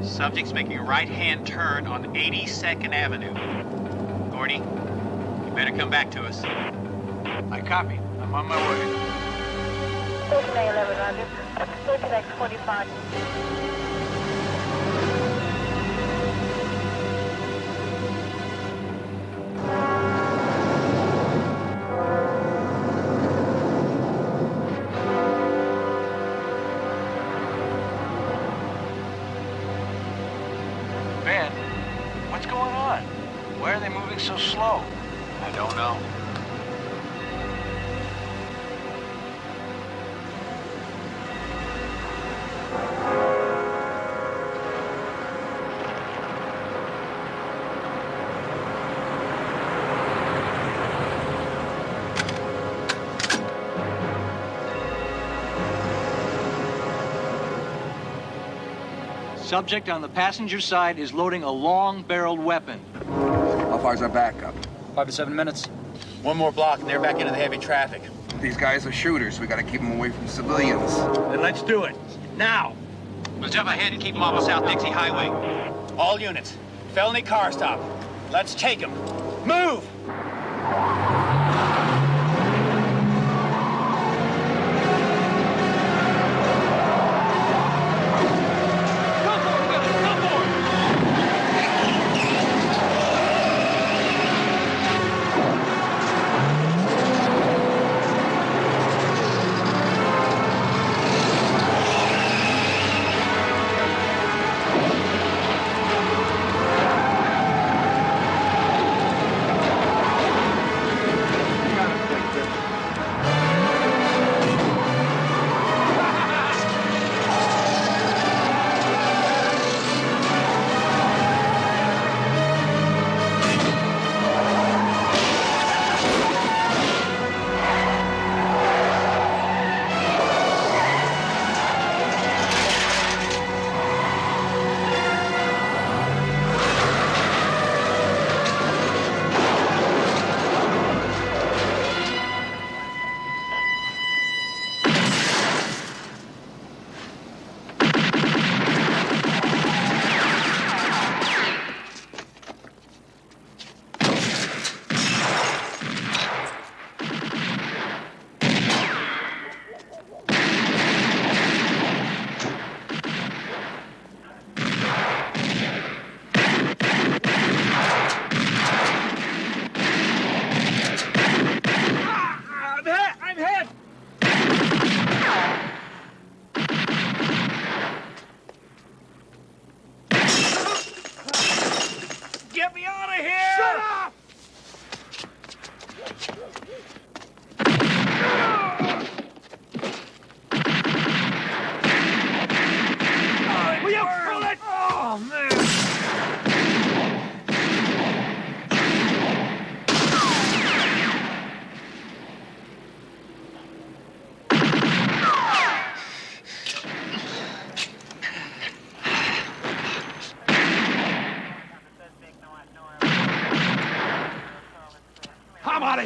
Subject's making a right-hand turn on 82nd Avenue. Gordy, you better come back to us. I copy. I'm on my way. 11 Roger. Connect 25. Ben, what's going on? Why are they moving so slow? I don't know. Subject on the passenger side is loading a long-barreled weapon. How far's our backup? 5 to 7 minutes. 1 more block and they're back into the heavy traffic. These guys are shooters. We gotta keep them away from civilians. Then let's do it. Now! We'll jump ahead and keep them off of South Dixie Highway. All units, felony car stop. Let's take them. Move!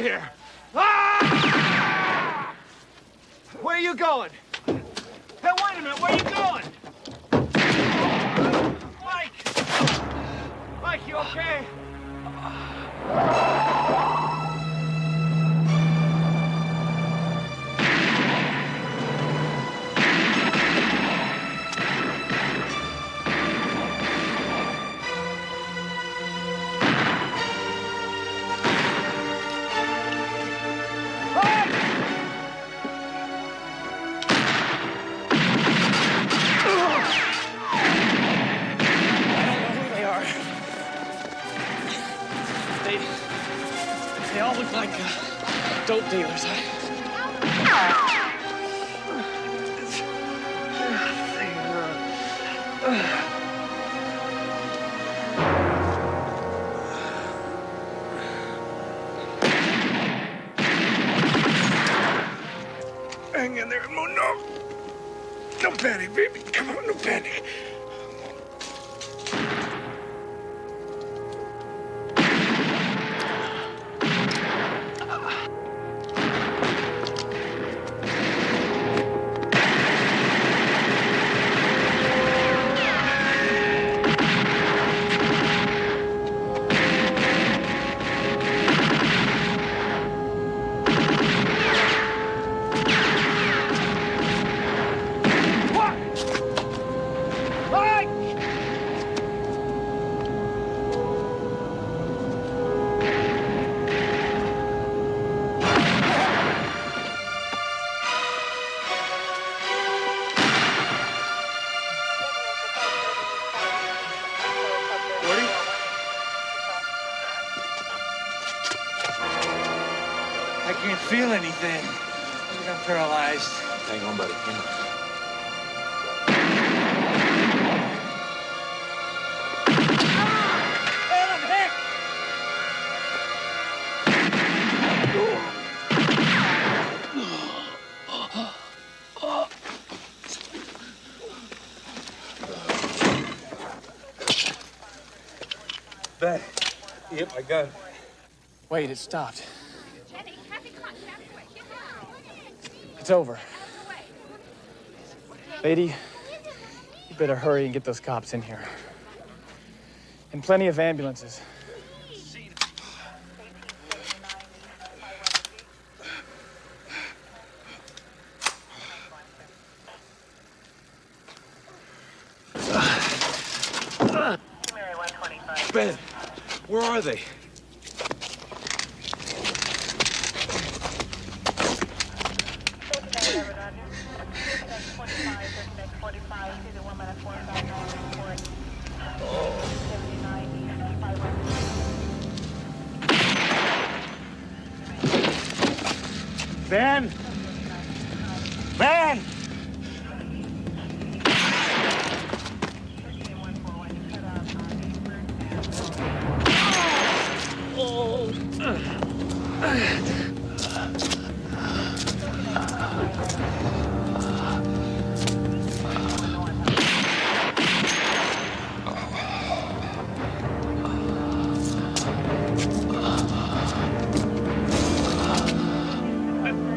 here! Ah! Where are you going? Hey, wait a minute, where are you going? Mike, you okay? They all look like dope dealers. Hang in there, Mo. No panic, baby. Come on, no panic. I can't feel anything. I think I'm paralyzed. Hang on, buddy. Hang on. Ben. Yep, I got it. Wait, it stopped. It's over. Lady, you better hurry and get those cops in here. And plenty of ambulances. Ben, where are they? Ben! Ben!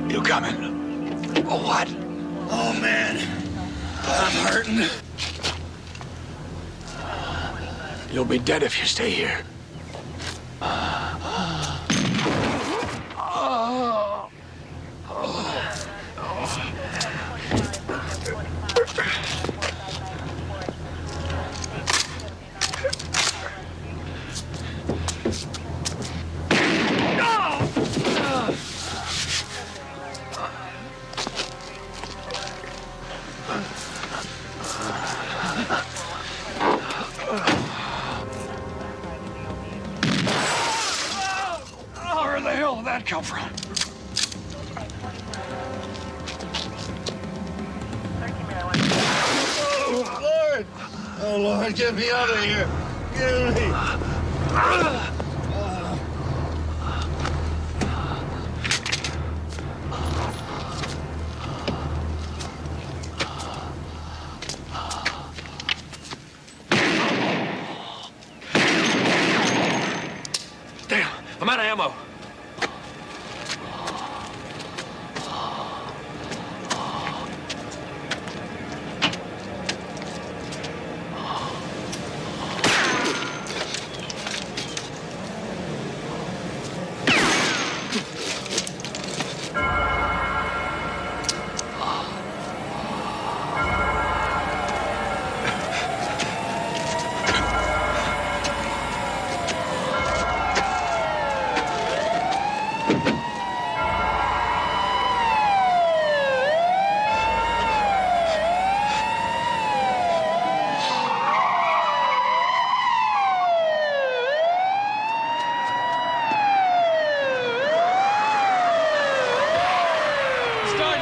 You coming? Oh, what? Oh, man. I'm hurting. You'll be dead if you stay here. Where the hell did that come from? Oh, Lord! Oh, Lord, get me out of here! Get me! Damn, I'm out of ammo.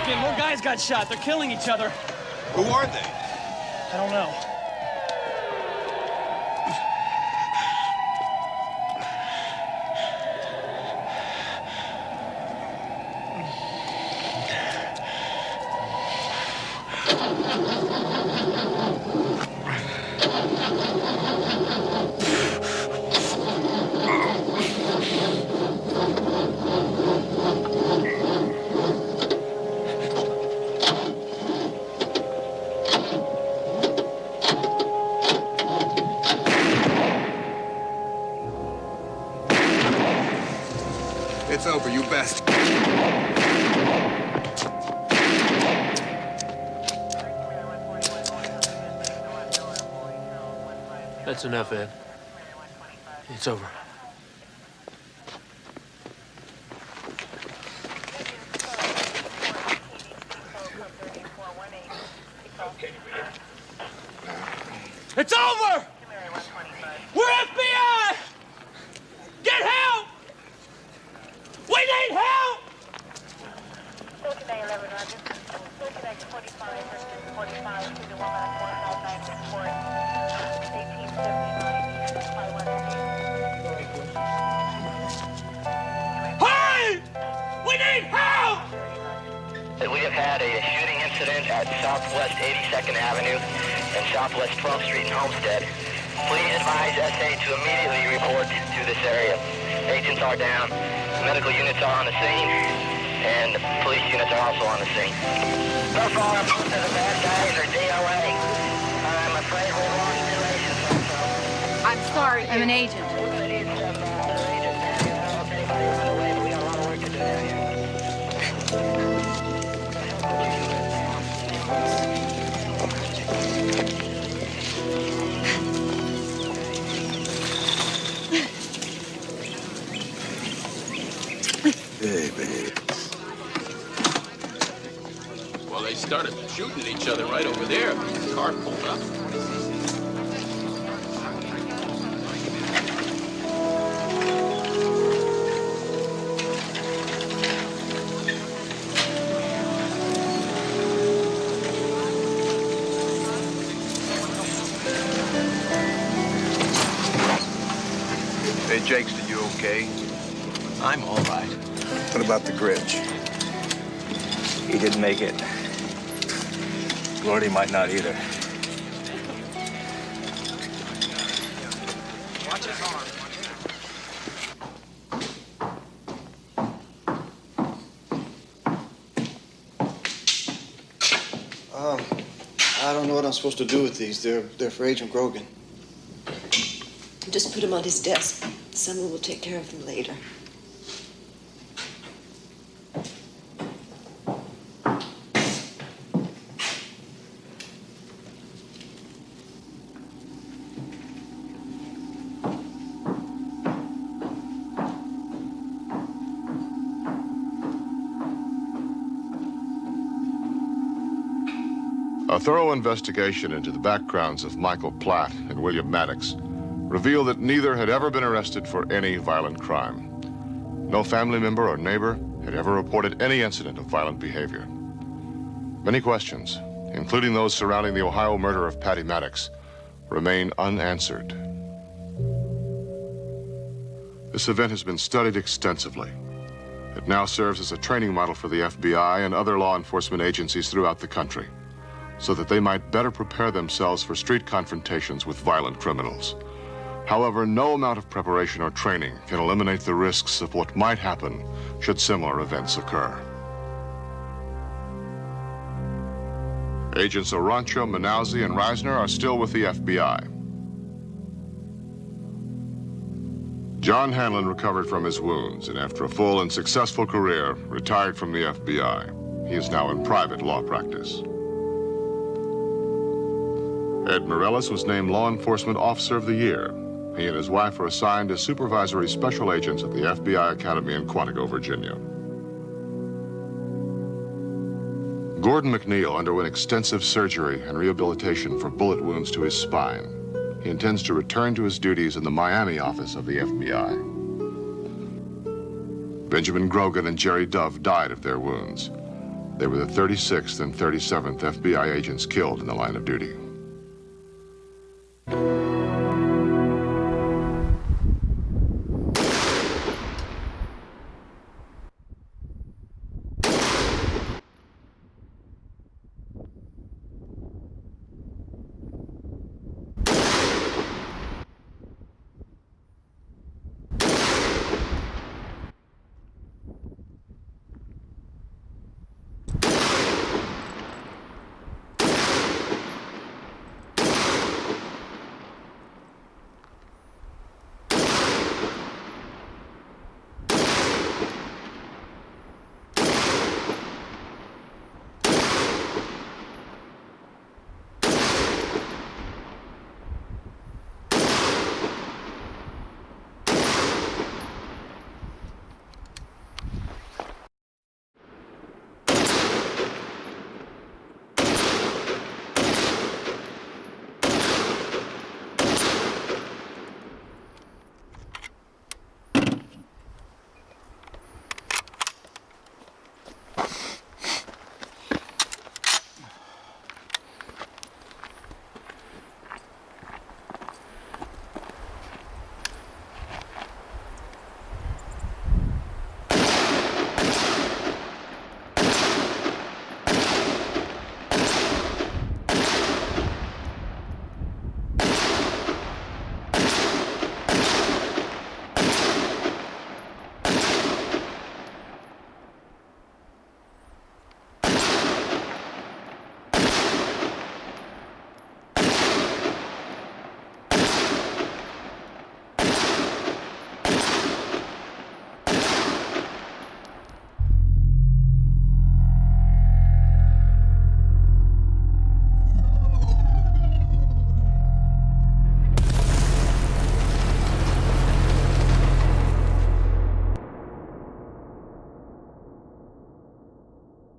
Man, more guys got shot. They're killing each other. Who are they? I don't know. It's over, you best. That's enough, Ed. It's over. It's over! We're FBI! Get help! We need help! Hurry! We need help! We have had a shooting incident at Southwest 82nd Avenue and Southwest 12th Street in Homestead. Please advise SA to immediately report to this area. Agents are down, medical units are on the scene, and the police units are also on the scene. So far, most of the bad guys are DOA. I'm afraid we lost relations also. I'm sorry, I'm an agent. We're going to need some agents there. I don't know if anybody run away, but we got a lot of work to do down here. Hey, babe. Well, they started shooting at each other right over there. The car pulled up. Hey, Jakes, are you okay? I'm all right. What about the Grinch? He didn't make it. Gordy might not either. Watch his arm. I don't know what I'm supposed to do with these. They're for Agent Grogan. Just put them on his desk. Someone will take care of them later. A thorough investigation into the backgrounds of Michael Platt and William Maddox revealed that neither had ever been arrested for any violent crime. No family member or neighbor had ever reported any incident of violent behavior. Many questions, including those surrounding the Ohio murder of Patty Maddox, remain unanswered. This event has been studied extensively. It now serves as a training model for the FBI and other law enforcement agencies throughout the country, so that they might better prepare themselves for street confrontations with violent criminals. However, no amount of preparation or training can eliminate the risks of what might happen should similar events occur. Agents Orancho, Manauzi, and Reisner are still with the FBI. John Hanlon recovered from his wounds and after a full and successful career, retired from the FBI. He is now in private law practice. Ed Morellis was named Law Enforcement Officer of the Year. He and his wife are assigned as supervisory special agents at the FBI Academy in Quantico, Virginia. Gordon McNeil underwent extensive surgery and rehabilitation for bullet wounds to his spine. He intends to return to his duties in the Miami office of the FBI. Benjamin Grogan and Jerry Dove died of their wounds. They were the 36th and 37th FBI agents killed in the line of duty.